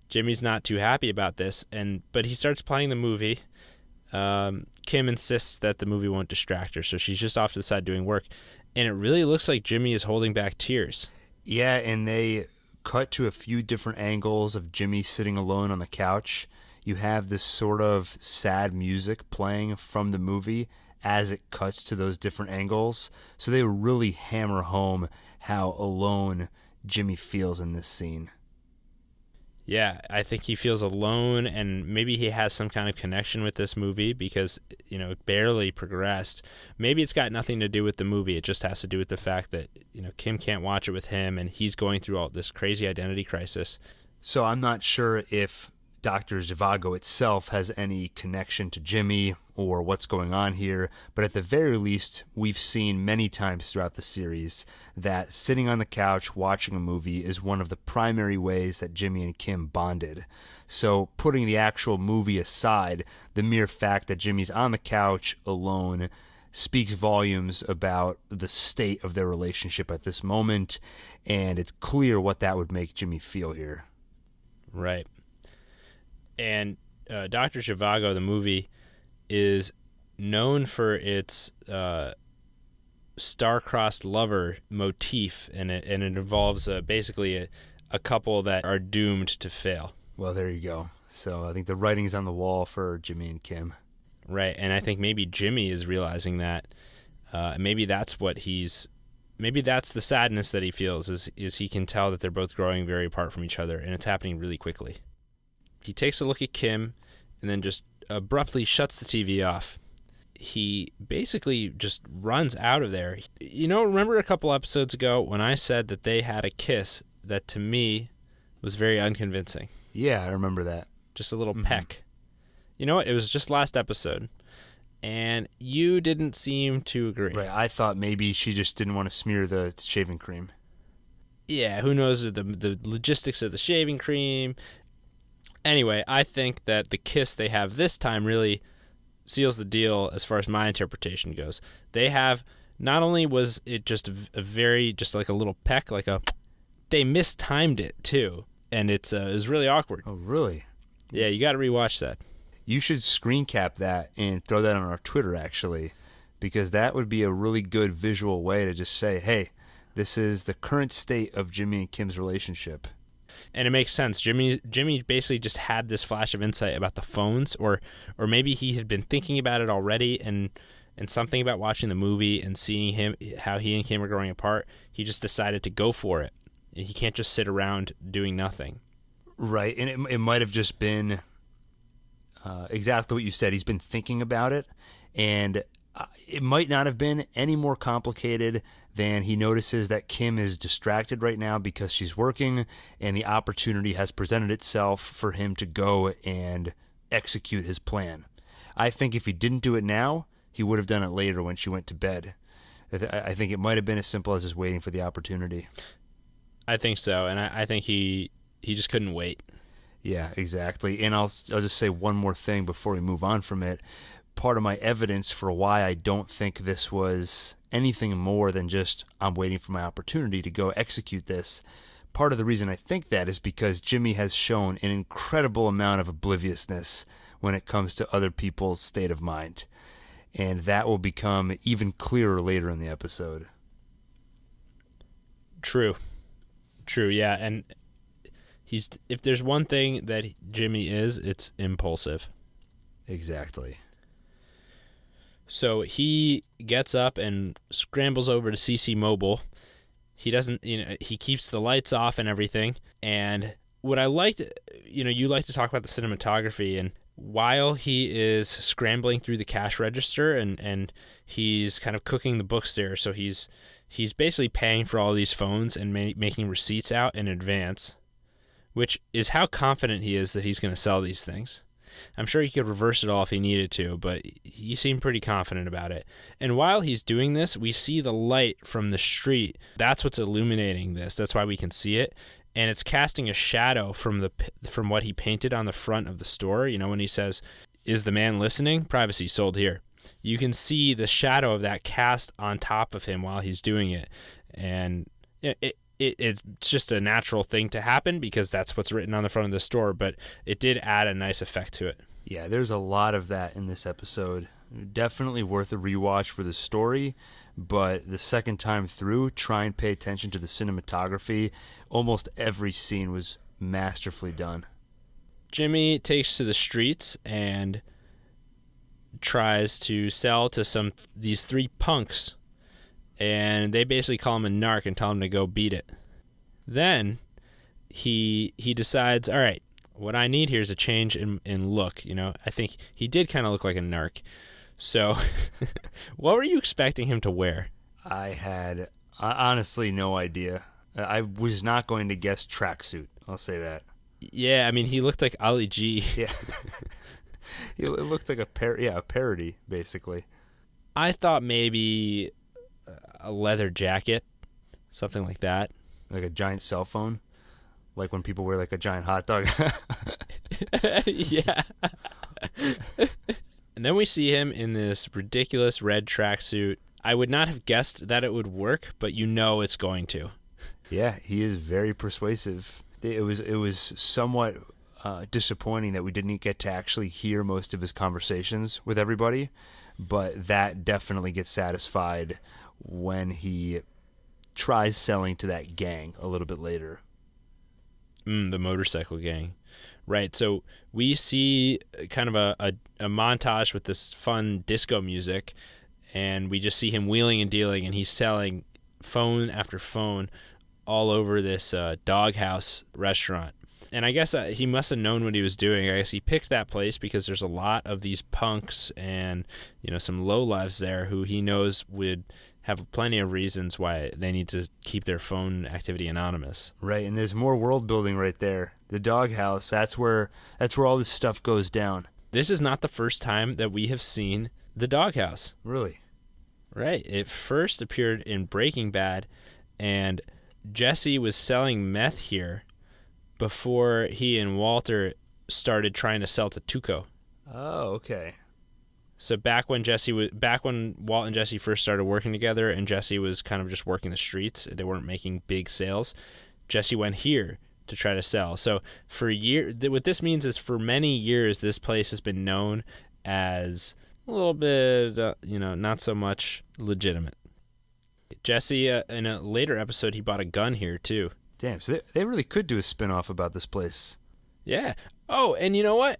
Jimmy's not too happy about this, but he starts playing the movie. Kim insists that the movie won't distract her, so she's just off to the side doing work. And it really looks like Jimmy is holding back tears. Yeah, and they cut to a few different angles of Jimmy sitting alone on the couch. You have this sort of sad music playing from the movie as it cuts to those different angles. So they really hammer home how alone Jimmy feels in this scene. Yeah, I think he feels alone, and maybe he has some kind of connection with this movie because, it barely progressed. Maybe it's got nothing to do with the movie. It just has to do with the fact that, Kim can't watch it with him, and he's going through all this crazy identity crisis. So I'm not sure if Dr. Zhivago itself has any connection to Jimmy or what's going on here, but at the very least, we've seen many times throughout the series that sitting on the couch watching a movie is one of the primary ways that Jimmy and Kim bonded. So putting the actual movie aside, the mere fact that Jimmy's on the couch alone speaks volumes about the state of their relationship at this moment, and it's clear what that would make Jimmy feel here. Right. And Dr. Zhivago, the movie, is known for its star-crossed lover motif, and it involves basically a couple that are doomed to fail. Well, there you go. So I think the writing's on the wall for Jimmy and Kim. Right, and I think maybe Jimmy is realizing that. Maybe that's the sadness that he feels, is he can tell that they're both growing very apart from each other, and it's happening really quickly. He takes a look at Kim and then just abruptly shuts the TV off. He basically just runs out of there. Remember a couple episodes ago when I said that they had a kiss that to me was very unconvincing? Yeah, I remember that. Just a little peck. You know what? It was just last episode, and you didn't seem to agree. Right, I thought maybe she just didn't want to smear the shaving cream. Yeah, who knows the logistics of the shaving cream. Anyway, I think that the kiss they have this time really seals the deal as far as my interpretation goes. They have, not only was it just just like a little peck, they mistimed it too, and it was really awkward. Oh, really? Yeah, you got to rewatch that. You should screen cap that and throw that on our Twitter, actually, because that would be a really good visual way to just say, hey, this is the current state of Jimmy and Kim's relationship. And it makes sense. Jimmy basically just had this flash of insight about the phones, or maybe he had been thinking about it already, and something about watching the movie and seeing how he and Kim are growing apart, he just decided to go for it. He can't just sit around doing nothing. Right, and it might have just been exactly what you said. He's been thinking about it, and it might not have been any more complicated than he notices that Kim is distracted right now because she's working, and the opportunity has presented itself for him to go and execute his plan. I think if he didn't do it now, he would have done it later when she went to bed. I think it might have been as simple as just waiting for the opportunity. I think so, and I think he just couldn't wait. Yeah, exactly. And I'll just say one more thing before we move on from it. Part of my evidence for why I don't think this was anything more than just I'm waiting for my opportunity to go execute this. Part of the reason I think that is because Jimmy has shown an incredible amount of obliviousness when it comes to other people's state of mind. And that will become even clearer later in the episode. True, yeah. And if there's one thing that Jimmy is, it's impulsive. Exactly. So he gets up and scrambles over to CC Mobile. He doesn't, he keeps the lights off and everything. And what I liked, you like to talk about the cinematography, and while he is scrambling through the cash register and he's kind of cooking the books there, so he's basically paying for all these phones and making receipts out in advance, which is how confident he is that he's going to sell these things. I'm sure he could reverse it all if he needed to, but he seemed pretty confident about it. And while he's doing this, we see the light from the street. That's what's illuminating this. That's why we can see it. And it's casting a shadow from what he painted on the front of the store. When he says, "Is the man listening? Privacy sold here." You can see the shadow of that cast on top of him while he's doing it. And it's just a natural thing to happen because that's what's written on the front of the store, but it did add a nice effect to it. Yeah, there's a lot of that in this episode. Definitely worth a rewatch for the story, but the second time through, try and pay attention to the cinematography. Almost every scene was masterfully done. Jimmy takes to the streets and tries to sell to these three punks, and they basically call him a narc and tell him to go beat it. Then he decides, all right, what I need here is a change in look. I think he did kind of look like a narc. So what were you expecting him to wear? I had honestly no idea. I was not going to guess tracksuit. I'll say that. Yeah, I mean, he looked like Ali G. Yeah. It looked like a parody, basically. I thought maybe a leather jacket, something like that. Like a giant cell phone? Like when people wear like a giant hot dog? Yeah. And then we see him in this ridiculous red tracksuit. I would not have guessed that it would work, but you know it's going to. Yeah, he is very persuasive. It was somewhat disappointing that we didn't get to actually hear most of his conversations with everybody, but that definitely gets satisfied when he tries selling to that gang a little bit later. The motorcycle gang. Right, so we see kind of a montage with this fun disco music, and we just see him wheeling and dealing, and he's selling phone after phone all over this doghouse restaurant. And I guess he must have known what he was doing. I guess he picked that place because there's a lot of these punks and, you know, some lowlives there who he knows would have plenty of reasons why they need to keep their phone activity anonymous. Right, and there's more world building right there. The doghouse, that's where all this stuff goes down. This is not the first time that we have seen the doghouse. Really? Right. It first appeared in Breaking Bad, and Jesse was selling meth here before he and Walter started trying to sell to Tuco. Oh, okay. So back when Walt and Jesse first started working together, and Jesse was kind of just working the streets, they weren't making big sales. Jesse went here to try to sell. So for what this means is for many years, this place has been known as a little bit, not so much legitimate. Jesse, in a later episode, he bought a gun here too. Damn, so they really could do a spinoff about this place. Yeah. Oh, and you know what?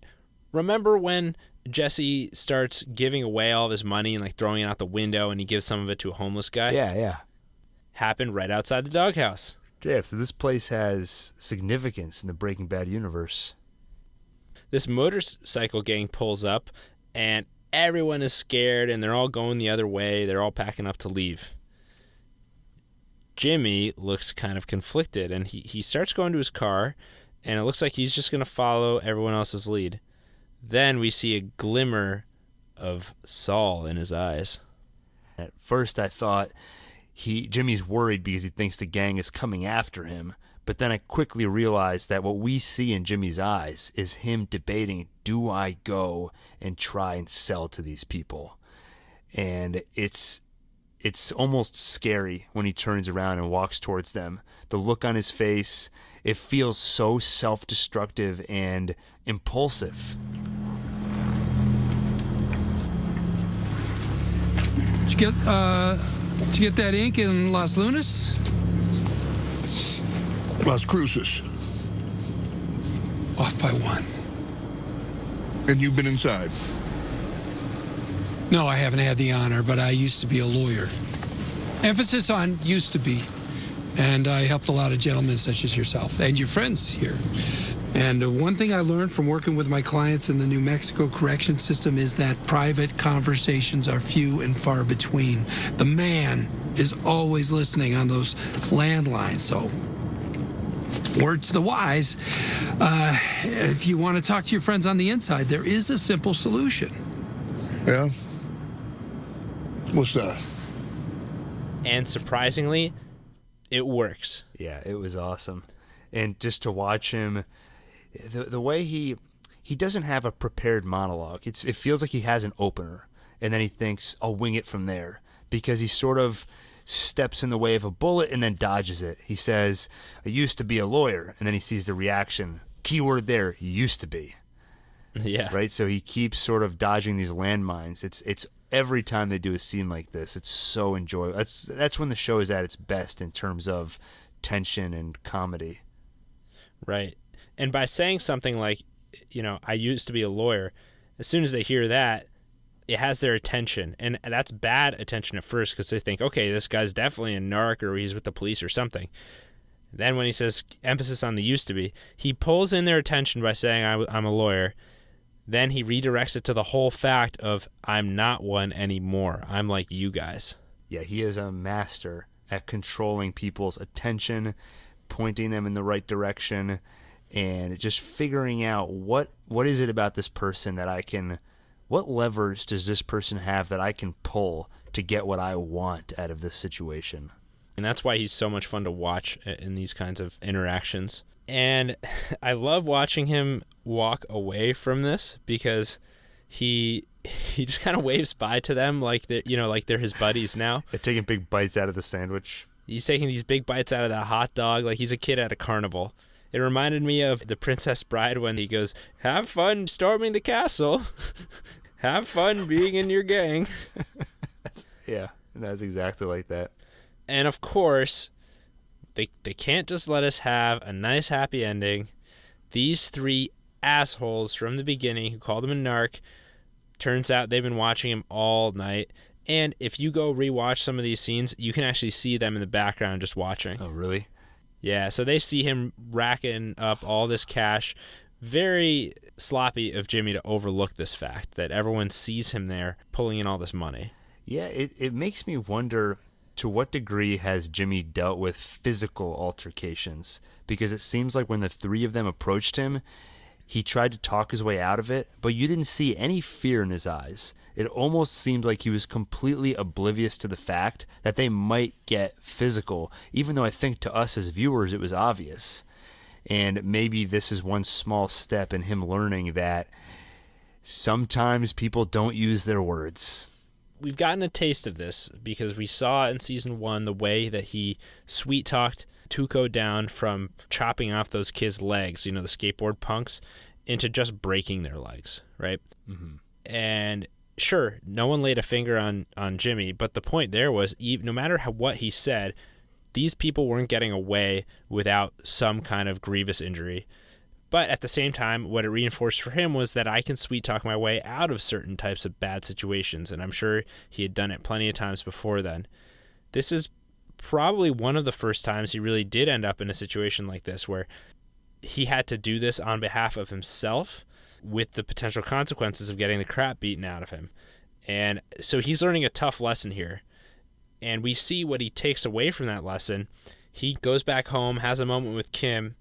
Remember when Jesse starts giving away all of his money and like throwing it out the window, and he gives some of it to a homeless guy? Yeah. Happened right outside the doghouse. Yeah, so this place has significance in the Breaking Bad universe. This motorcycle gang pulls up, and everyone is scared, and they're all going the other way. They're all packing up to leave. Jimmy looks kind of conflicted, and he starts going to his car, and it looks like he's just going to follow everyone else's lead. Then we see a glimmer of Saul in his eyes. At first I thought Jimmy's worried because he thinks the gang is coming after him, but then I quickly realized that what we see in Jimmy's eyes is him debating, do I go and try and sell to these people? And it's almost scary when he turns around and walks towards them. The look on his face, it feels so self-destructive and impulsive. Did you get that ink in Las Lunas? Las Cruces. Off by one. And you've been inside? No, I haven't had the honor, but I used to be a lawyer. Emphasis on used to be. And I helped a lot of gentlemen such as yourself and your friends here. And one thing I learned from working with my clients in the New Mexico correction system is that private conversations are few and far between. The man is always listening on those landlines, so word to the wise, if you want to talk to your friends on the inside, there is a simple solution. Yeah? What's that? And surprisingly, it works. Yeah, it was awesome. And just to watch him, the way he doesn't have a prepared monologue. It feels like he has an opener, and then he thinks, I'll wing it from there, because he sort of steps in the way of a bullet and then dodges it. He says, I used to be a lawyer, and then he sees the reaction. Keyword there, used to be. Yeah. Right? So he keeps sort of dodging these landmines. It's every time they do a scene like this, it's so enjoyable. That's when the show is at its best in terms of tension and comedy. Right. And by saying something like, I used to be a lawyer, as soon as they hear that, it has their attention. And that's bad attention at first because they think, okay, this guy's definitely a narc or he's with the police or something. Then when he says emphasis on the used to be, he pulls in their attention by saying, I'm a lawyer. Then he redirects it to the whole fact of, I'm not one anymore. I'm like you guys. Yeah, he is a master at controlling people's attention, pointing them in the right direction, and just figuring out what is it about this person that what levers does this person have that I can pull to get what I want out of this situation. And that's why he's so much fun to watch in these kinds of interactions. And I love watching him walk away from this because he he just kind of waves bye to them like they're his buddies now. They're taking big bites out of the sandwich. He's taking these big bites out of that hot dog like he's a kid at a carnival. It reminded me of The Princess Bride when he goes, "Have fun storming the castle. Have fun being in your gang." That's exactly like that. And of course, they can't just let us have a nice happy ending. These three assholes from the beginning who called him a narc, turns out they've been watching him all night. And if you go rewatch some of these scenes, you can actually see them in the background just watching. Oh, really? Yeah, so they see him racking up all this cash. Very sloppy of Jimmy to overlook this fact that everyone sees him there pulling in all this money. Yeah, it makes me wonder to what degree has Jimmy dealt with physical altercations? Because it seems like when the three of them approached him, he tried to talk his way out of it, but you didn't see any fear in his eyes. It almost seemed like he was completely oblivious to the fact that they might get physical, even though I think to us as viewers it was obvious. And maybe this is one small step in him learning that sometimes people don't use their words. We've gotten a taste of this because we saw in season 1 the way that he sweet-talked Tuco down from chopping off those kids' legs, the skateboard punks, into just breaking their legs, right? Mm-hmm. And sure, no one laid a finger on Jimmy, but the point there was no matter what he said, these people weren't getting away without some kind of grievous injury. But at the same time, what it reinforced for him was that I can sweet-talk my way out of certain types of bad situations, and I'm sure he had done it plenty of times before then. This is probably one of the first times he really did end up in a situation like this where he had to do this on behalf of himself with the potential consequences of getting the crap beaten out of him. And so he's learning a tough lesson here. And we see what he takes away from that lesson. He goes back home, has a moment with Kim,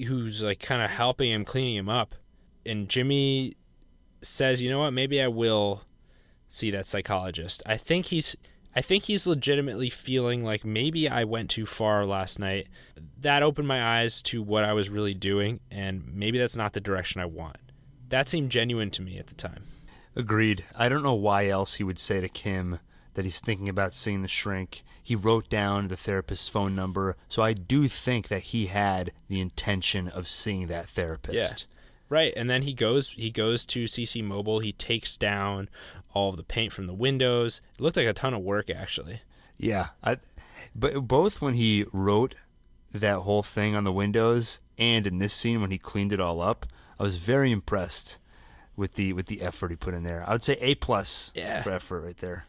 who's like kind of helping him, cleaning him up. And Jimmy says, you know what, maybe I will see that psychologist. I think he's legitimately feeling like maybe I went too far last night. That opened my eyes to what I was really doing, and maybe that's not the direction I want. That seemed genuine to me at the time. Agreed. I don't know why else he would say to Kim that he's thinking about seeing the shrink. He wrote down the therapist's phone number, so I do think that he had the intention of seeing that therapist. Yeah. Right, and then he goes to CC Mobile. He takes down all of the paint from the windows. It looked like a ton of work, actually. Yeah, but both when he wrote that whole thing on the windows and in this scene when he cleaned it all up, I was very impressed with the effort he put in there. I would say A+ for effort right there.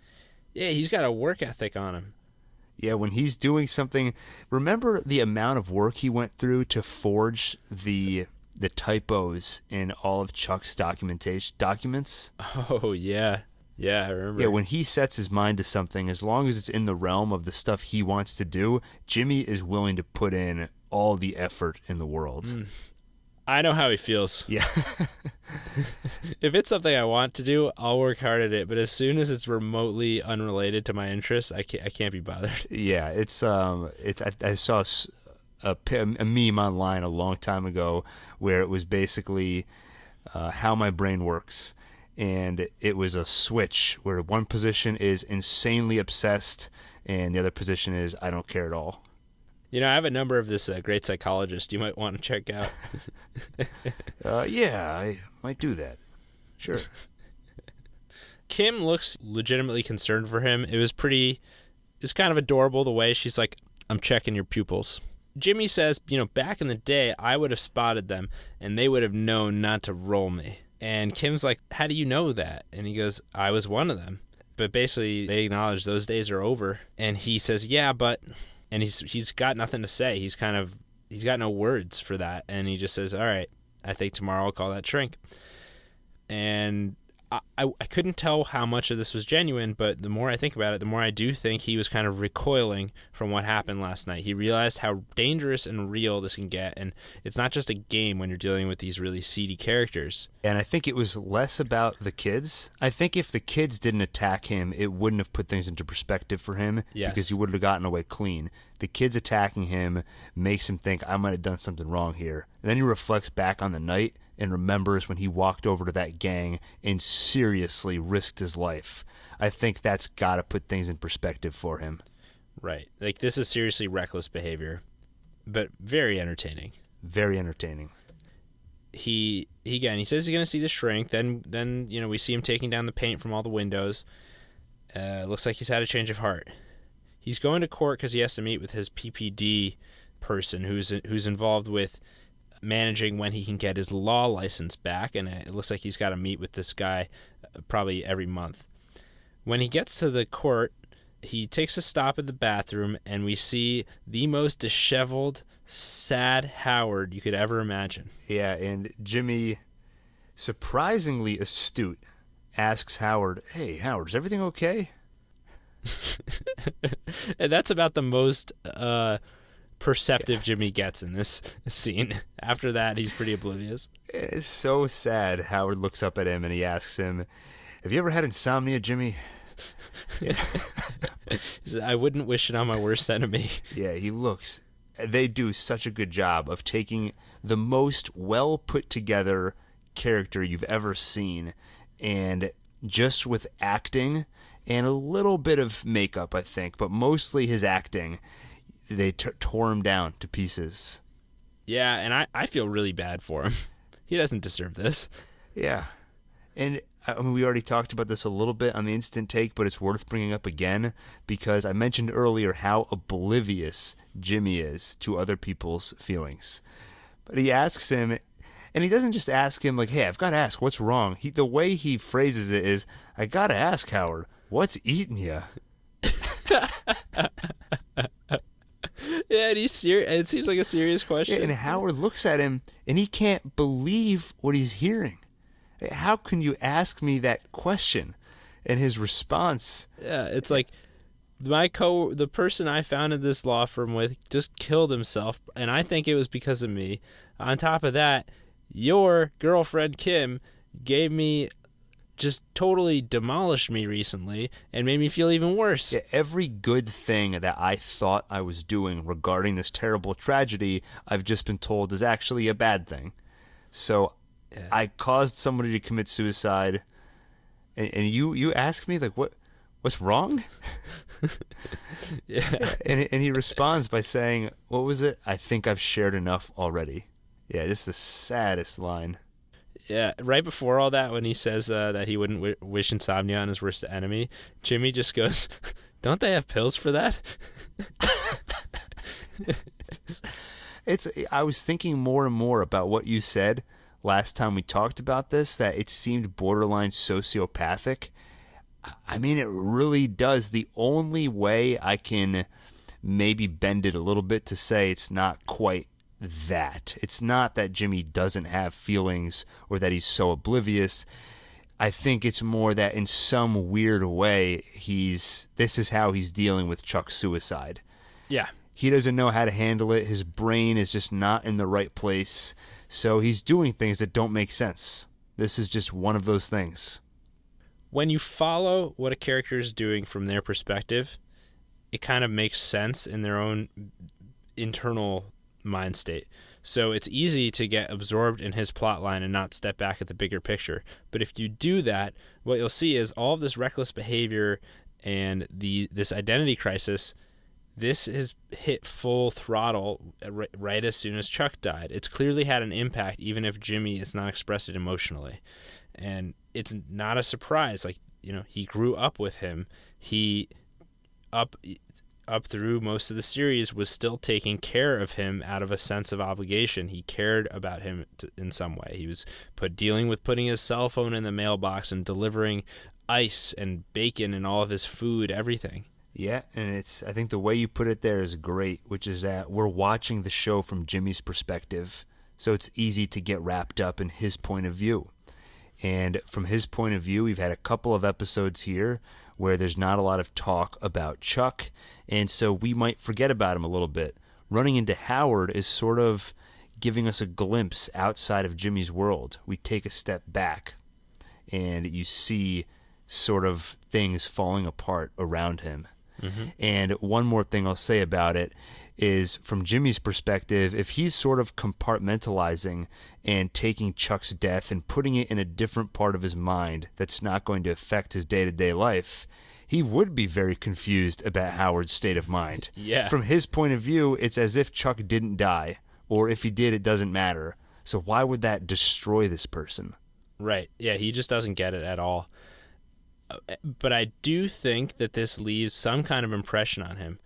Yeah, he's got a work ethic on him. Yeah, when he's doing something, remember the amount of work he went through to forge the typos in all of Chuck's documents? Oh, yeah. Yeah, I remember. Yeah, when he sets his mind to something, as long as it's in the realm of the stuff he wants to do, Jimmy is willing to put in all the effort in the world. I know how he feels. Yeah. If it's something I want to do, I'll work hard at it. But as soon as it's remotely unrelated to my interests, I can't be bothered. Yeah, I saw a meme online a long time ago where it was basically how my brain works. And it was a switch where one position is insanely obsessed and the other position is I don't care at all. I have a number of this great psychologist you might want to check out. Yeah, I might do that. Sure. Kim looks legitimately concerned for him. It's kind of adorable the way she's like, I'm checking your pupils. Jimmy says, back in the day, I would have spotted them and they would have known not to roll me. And Kim's like, how do you know that? And he goes, I was one of them. But basically, they acknowledge those days are over. And he says, yeah, but... And he's got nothing to say. He's got no words for that. And he just says, all right, I think tomorrow I'll call that shrink. And I couldn't tell how much of this was genuine, but the more I think about it, the more I do think he was kind of recoiling from what happened last night. He realized how dangerous and real this can get, and it's not just a game when you're dealing with these really seedy characters. And I think it was less about the kids. I think if the kids didn't attack him, it wouldn't have put things into perspective for him because he would have gotten away clean. The kids attacking him makes him think, I might have done something wrong here. And then he reflects back on the night and remembers when he walked over to that gang and seriously seriously risked his life. I think that's got to put things in perspective for him. Right. Like, this is seriously reckless behavior, but very entertaining. Very entertaining. He says he's going to see the shrink. Then we see him taking down the paint from all the windows. Looks like he's had a change of heart. He's going to court because he has to meet with his PPD person who's involved with managing when he can get his law license back, and it looks like he's got to meet with this guy probably every month. When he gets to the court, he takes a stop at the bathroom, and we see the most disheveled, sad Howard you could ever imagine. Yeah, and Jimmy, surprisingly astute, asks Howard, "Hey, Howard, is everything okay?" And that's about the most perceptive Jimmy gets in this scene. After that, he's pretty oblivious. It's so sad. Howard looks up at him and he asks him, "Have you ever had insomnia, Jimmy?" He says, "I wouldn't wish it on my worst enemy." Yeah, they do such a good job of taking the most well put together character you've ever seen, and just with acting and a little bit of makeup, I think, but mostly his acting, they tore him down to pieces. Yeah, and I feel really bad for him. He doesn't deserve this. Yeah. And I mean, we already talked about this a little bit on the instant take, but it's worth bringing up again because I mentioned earlier how oblivious Jimmy is to other people's feelings. But he asks him, and he doesn't just ask him like, "Hey, I've got to ask, what's wrong?" The way he phrases it is, "I got to ask, Howard, what's eating you?" Yeah, and he's serious. It seems like a serious question. Yeah, and Howard looks at him, and he can't believe what he's hearing. How can you ask me that question? And his response... Yeah, it's like, the person I founded this law firm with just killed himself, and I think it was because of me. On top of that, your girlfriend, Kim, just totally demolished me recently and made me feel even worse. Yeah, every good thing that I thought I was doing regarding this terrible tragedy, I've just been told is actually a bad thing. So yeah. I caused somebody to commit suicide, and you ask me, like, what's wrong? Yeah. And he responds by saying, what was it? "I think I've shared enough already." Yeah, this is the saddest line. Yeah, right before all that, when he says that he wouldn't wish insomnia on his worst enemy, Jimmy just goes, "Don't they have pills for that?" I was thinking more and more about what you said last time we talked about this, that it seemed borderline sociopathic. I mean, it really does. The only way I can maybe bend it a little bit to say it's not quite that. It's not that Jimmy doesn't have feelings or that he's so oblivious. I think it's more that in some weird way this is how he's dealing with Chuck's suicide. Yeah. He doesn't know how to handle it. His brain is just not in the right place. So he's doing things that don't make sense. This is just one of those things. When you follow what a character is doing from their perspective, it kind of makes sense in their own internal mind state. So it's easy to get absorbed in his plot line and not step back at the bigger picture. But if you do that, what you'll see is all of this reckless behavior and this identity crisis, this has hit full throttle right as soon as Chuck died. It's clearly had an impact, even if Jimmy has not expressed it emotionally. And it's not a surprise. Like, he grew up with him. He up through most of the series was still taking care of him out of a sense of obligation. He cared about him in some way. He was dealing with putting his cell phone in the mailbox and delivering ice and bacon and all of his food, everything. Yeah, and I think the way you put it there is great, which is that we're watching the show from Jimmy's perspective, so it's easy to get wrapped up in his point of view. And from his point of view, we've had a couple of episodes here where there's not a lot of talk about Chuck, and so we might forget about him a little bit. Running into Howard is sort of giving us a glimpse outside of Jimmy's world. We take a step back, and you see sort of things falling apart around him. And one more thing I'll say about it is, from Jimmy's perspective, if he's sort of compartmentalizing and taking Chuck's death and putting it in a different part of his mind that's not going to affect his day-to-day life, he would be very confused about Howard's state of mind. Yeah. From his point of view, it's as if Chuck didn't die, or if he did, it doesn't matter. So why would that destroy this person? Right. Yeah, he just doesn't get it at all. But I do think that this leaves some kind of impression on him.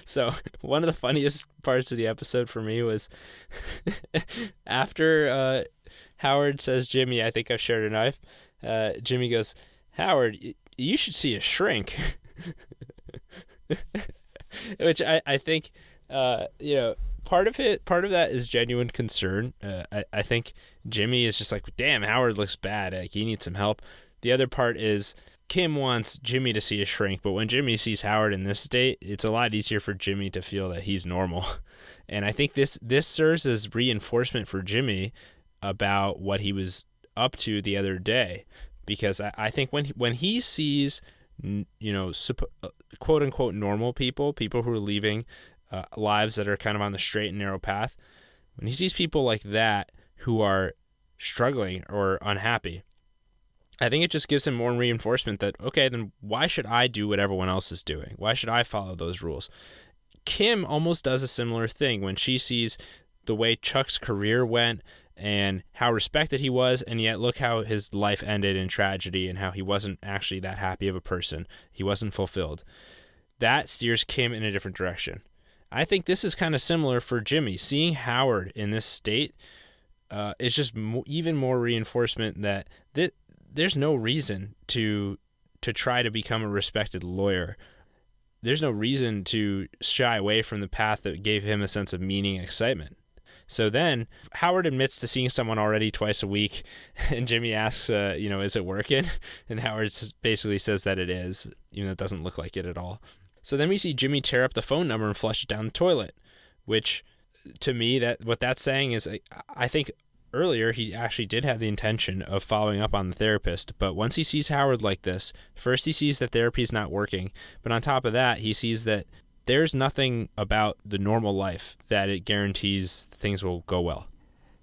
So one of the funniest parts of the episode for me was after Howard says, Jimmy, I think I've shared a knife. Jimmy goes, Howard, you should see a shrink. Which I think, part of that is genuine concern. I think Jimmy is just like, damn, Howard looks bad. Like, he needs some help. The other part is Kim wants Jimmy to see a shrink, but when Jimmy sees Howard in this state, it's a lot easier for Jimmy to feel that he's normal. And I think this serves as reinforcement for Jimmy about what he was up to the other day, because I think when he sees, quote unquote normal people who are leaving lives that are kind of on the straight and narrow path, when he sees people like that who are struggling or unhappy, I think it just gives him more reinforcement that, okay, then why should I do what everyone else is doing? Why should I follow those rules? Kim almost does a similar thing when she sees the way Chuck's career went and how respected he was, and yet look how his life ended in tragedy and how he wasn't actually that happy of a person. He wasn't fulfilled. That steers Kim in a different direction. I think this is kind of similar for Jimmy. Seeing Howard in this state is just even more reinforcement that there's no reason to try to become a respected lawyer. There's no reason to shy away from the path that gave him a sense of meaning and excitement. So then Howard admits to seeing someone already twice a week, and Jimmy asks, is it working? And Howard basically says that it is, even though it doesn't look like it at all. So then we see Jimmy tear up the phone number and flush it down the toilet, which to me, what that's saying is, I think earlier he actually did have the intention of following up on the therapist, but once he sees Howard like this, first he sees that therapy is not working, but on top of that, he sees that there's nothing about the normal life that it guarantees things will go well.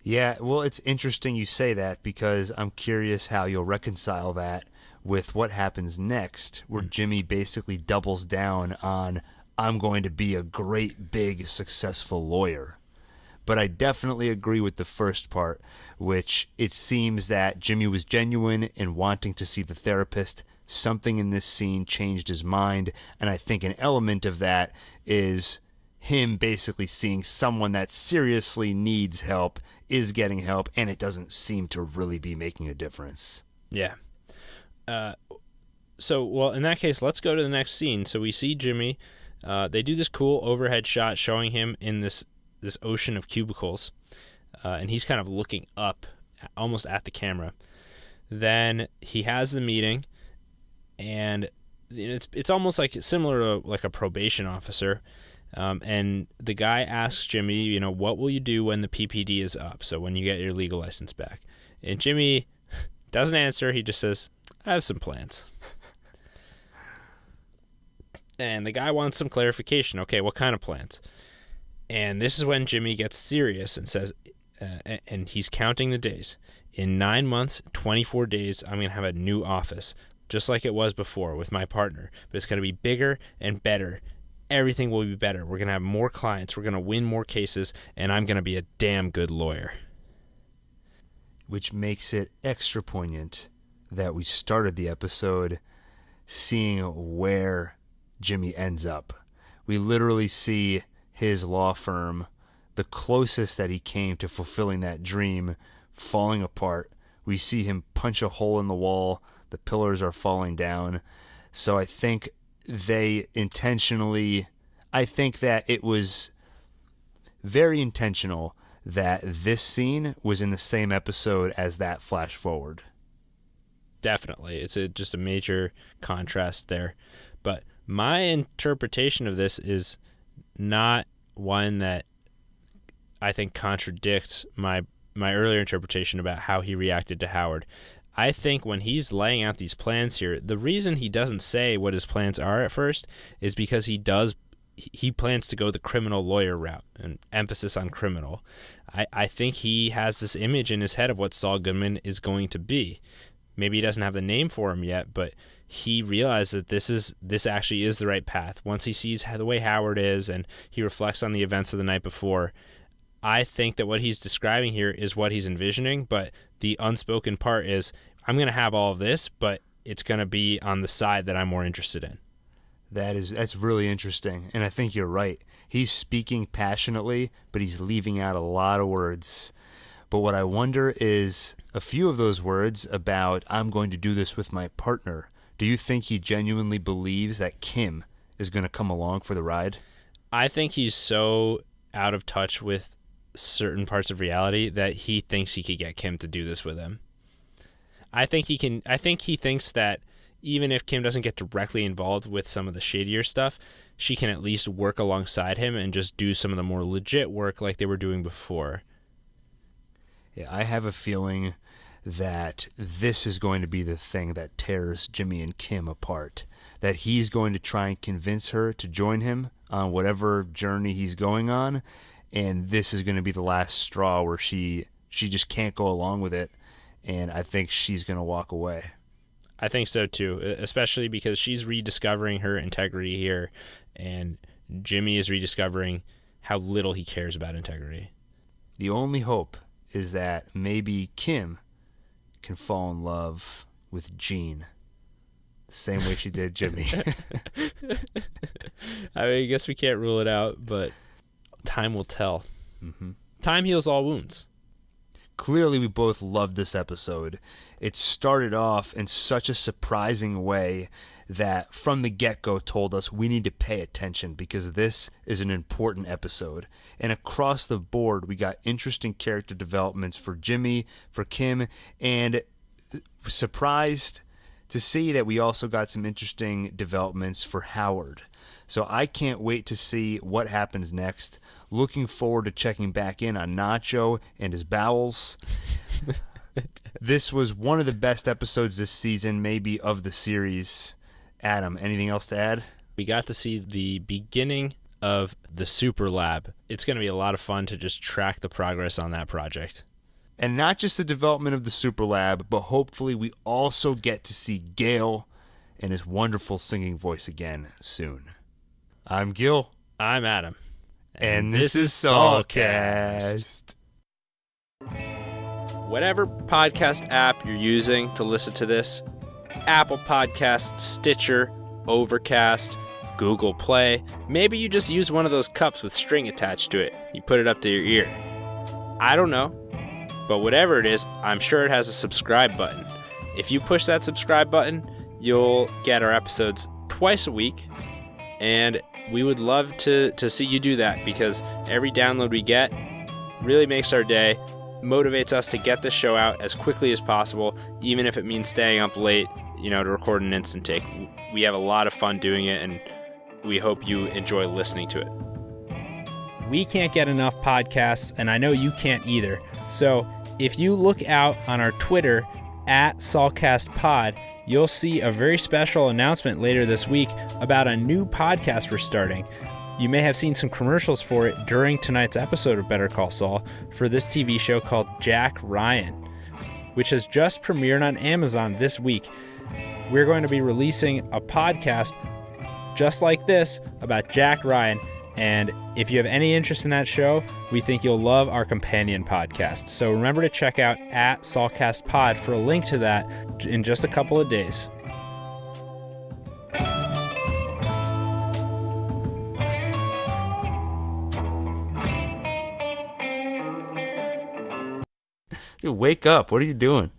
Yeah, well, it's interesting you say that, because I'm curious how you'll reconcile that with what happens next, where Jimmy basically doubles down on, I'm going to be a great, big, successful lawyer. But I definitely agree with the first part, which it seems that Jimmy was genuine in wanting to see the therapist. Something in this scene changed his mind, and I think an element of that is him basically seeing someone that seriously needs help, is getting help, and it doesn't seem to really be making a difference. Yeah. So in that case, let's go to the next scene. So we see Jimmy. They do this cool overhead shot showing him in this ocean of cubicles, and he's kind of looking up almost at the camera. Then he has the meeting, and it's almost like similar to like a probation officer, and the guy asks Jimmy, what will you do when the PPD is up, so when you get your legal license back? And Jimmy doesn't answer. He just says, I have some plans. And the guy wants some clarification. Okay, what kind of plans? And this is when Jimmy gets serious and says, and he's counting the days. In 9 months, 24 days, I'm going to have a new office, just like it was before with my partner. But it's going to be bigger and better. Everything will be better. We're going to have more clients. We're going to win more cases. And I'm going to be a damn good lawyer. Which makes it extra poignant that we started the episode seeing where Jimmy ends up. We literally see his law firm, the closest that he came to fulfilling that dream, falling apart. We see him punch a hole in the wall. The pillars are falling down. So I think they intentionally, I think that it was very intentional that this scene was in the same episode as that flash forward. Definitely. It's just a major contrast there. But my interpretation of this is not one that I think contradicts my earlier interpretation about how he reacted to Howard. I think when he's laying out these plans here, the reason he doesn't say what his plans are at first is because he plans to go the criminal lawyer route, and emphasis on criminal. I think he has this image in his head of what Saul Goodman is going to be. Maybe he doesn't have the name for him yet, but he realized that this actually is the right path. Once he sees the way Howard is and he reflects on the events of the night before, I think that what he's describing here is what he's envisioning, but the unspoken part is, I'm going to have all of this, but it's going to be on the side that I'm more interested in. That's really interesting, and I think you're right. He's speaking passionately, but he's leaving out a lot of words. But what I wonder is a few of those words about, I'm going to do this with my partner. Do you think he genuinely believes that Kim is going to come along for the ride? I think he's so out of touch with certain parts of reality that he thinks he could get Kim to do this with him. I think he thinks that even if Kim doesn't get directly involved with some of the shadier stuff, she can at least work alongside him and just do some of the more legit work like they were doing before. Yeah, I have a feeling that this is going to be the thing that tears Jimmy and Kim apart. That he's going to try and convince her to join him on whatever journey he's going on, and this is going to be the last straw where she just can't go along with it, and I think she's going to walk away. I think so too, especially because she's rediscovering her integrity here, and Jimmy is rediscovering how little he cares about integrity. The only hope is that maybe Kim can fall in love with Gene the same way she did Jimmy. I guess we can't rule it out, but time will tell. Mm-hmm. Time heals all wounds. Clearly, we both loved this episode. It started off in such a surprising way that from the get-go told us we need to pay attention because this is an important episode. And across the board, we got interesting character developments for Jimmy, for Kim, and surprised to see that we also got some interesting developments for Howard. So I can't wait to see what happens next. Looking forward to checking back in on Nacho and his bowels. This was one of the best episodes this season, maybe of the series. Adam, anything else to add? We got to see the beginning of the Super Lab. It's going to be a lot of fun to just track the progress on that project. And not just the development of the Super Lab, but hopefully we also get to see Gil and his wonderful singing voice again soon. I'm Gil. I'm Adam. And this is Saulcast. Whatever podcast app you're using to listen to this, Apple Podcasts, Stitcher, Overcast, Google Play, maybe you just use one of those cups with string attached to it. You put it up to your ear. I don't know, but whatever it is, I'm sure it has a subscribe button. If you push that subscribe button, you'll get our episodes twice a week. And we would love to see you do that because every download we get really makes our day, motivates us to get the show out as quickly as possible, even if it means staying up late, to record an instant take. We have a lot of fun doing it, and we hope you enjoy listening to it. We can't get enough podcasts, and I know you can't either. So if you look out on our Twitter, @SaulcastPod, you'll see a very special announcement later this week about a new podcast we're starting. You may have seen some commercials for it during tonight's episode of Better Call Saul for this TV show called Jack Ryan, which has just premiered on Amazon this week. We're going to be releasing a podcast just like this about Jack Ryan, and if you have any interest in that show, we think you'll love our companion podcast. So remember to check out @SaulcastPod for a link to that in just a couple of days. Dude, wake up. What are you doing?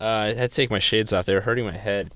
I had to take my shades off. They were hurting my head.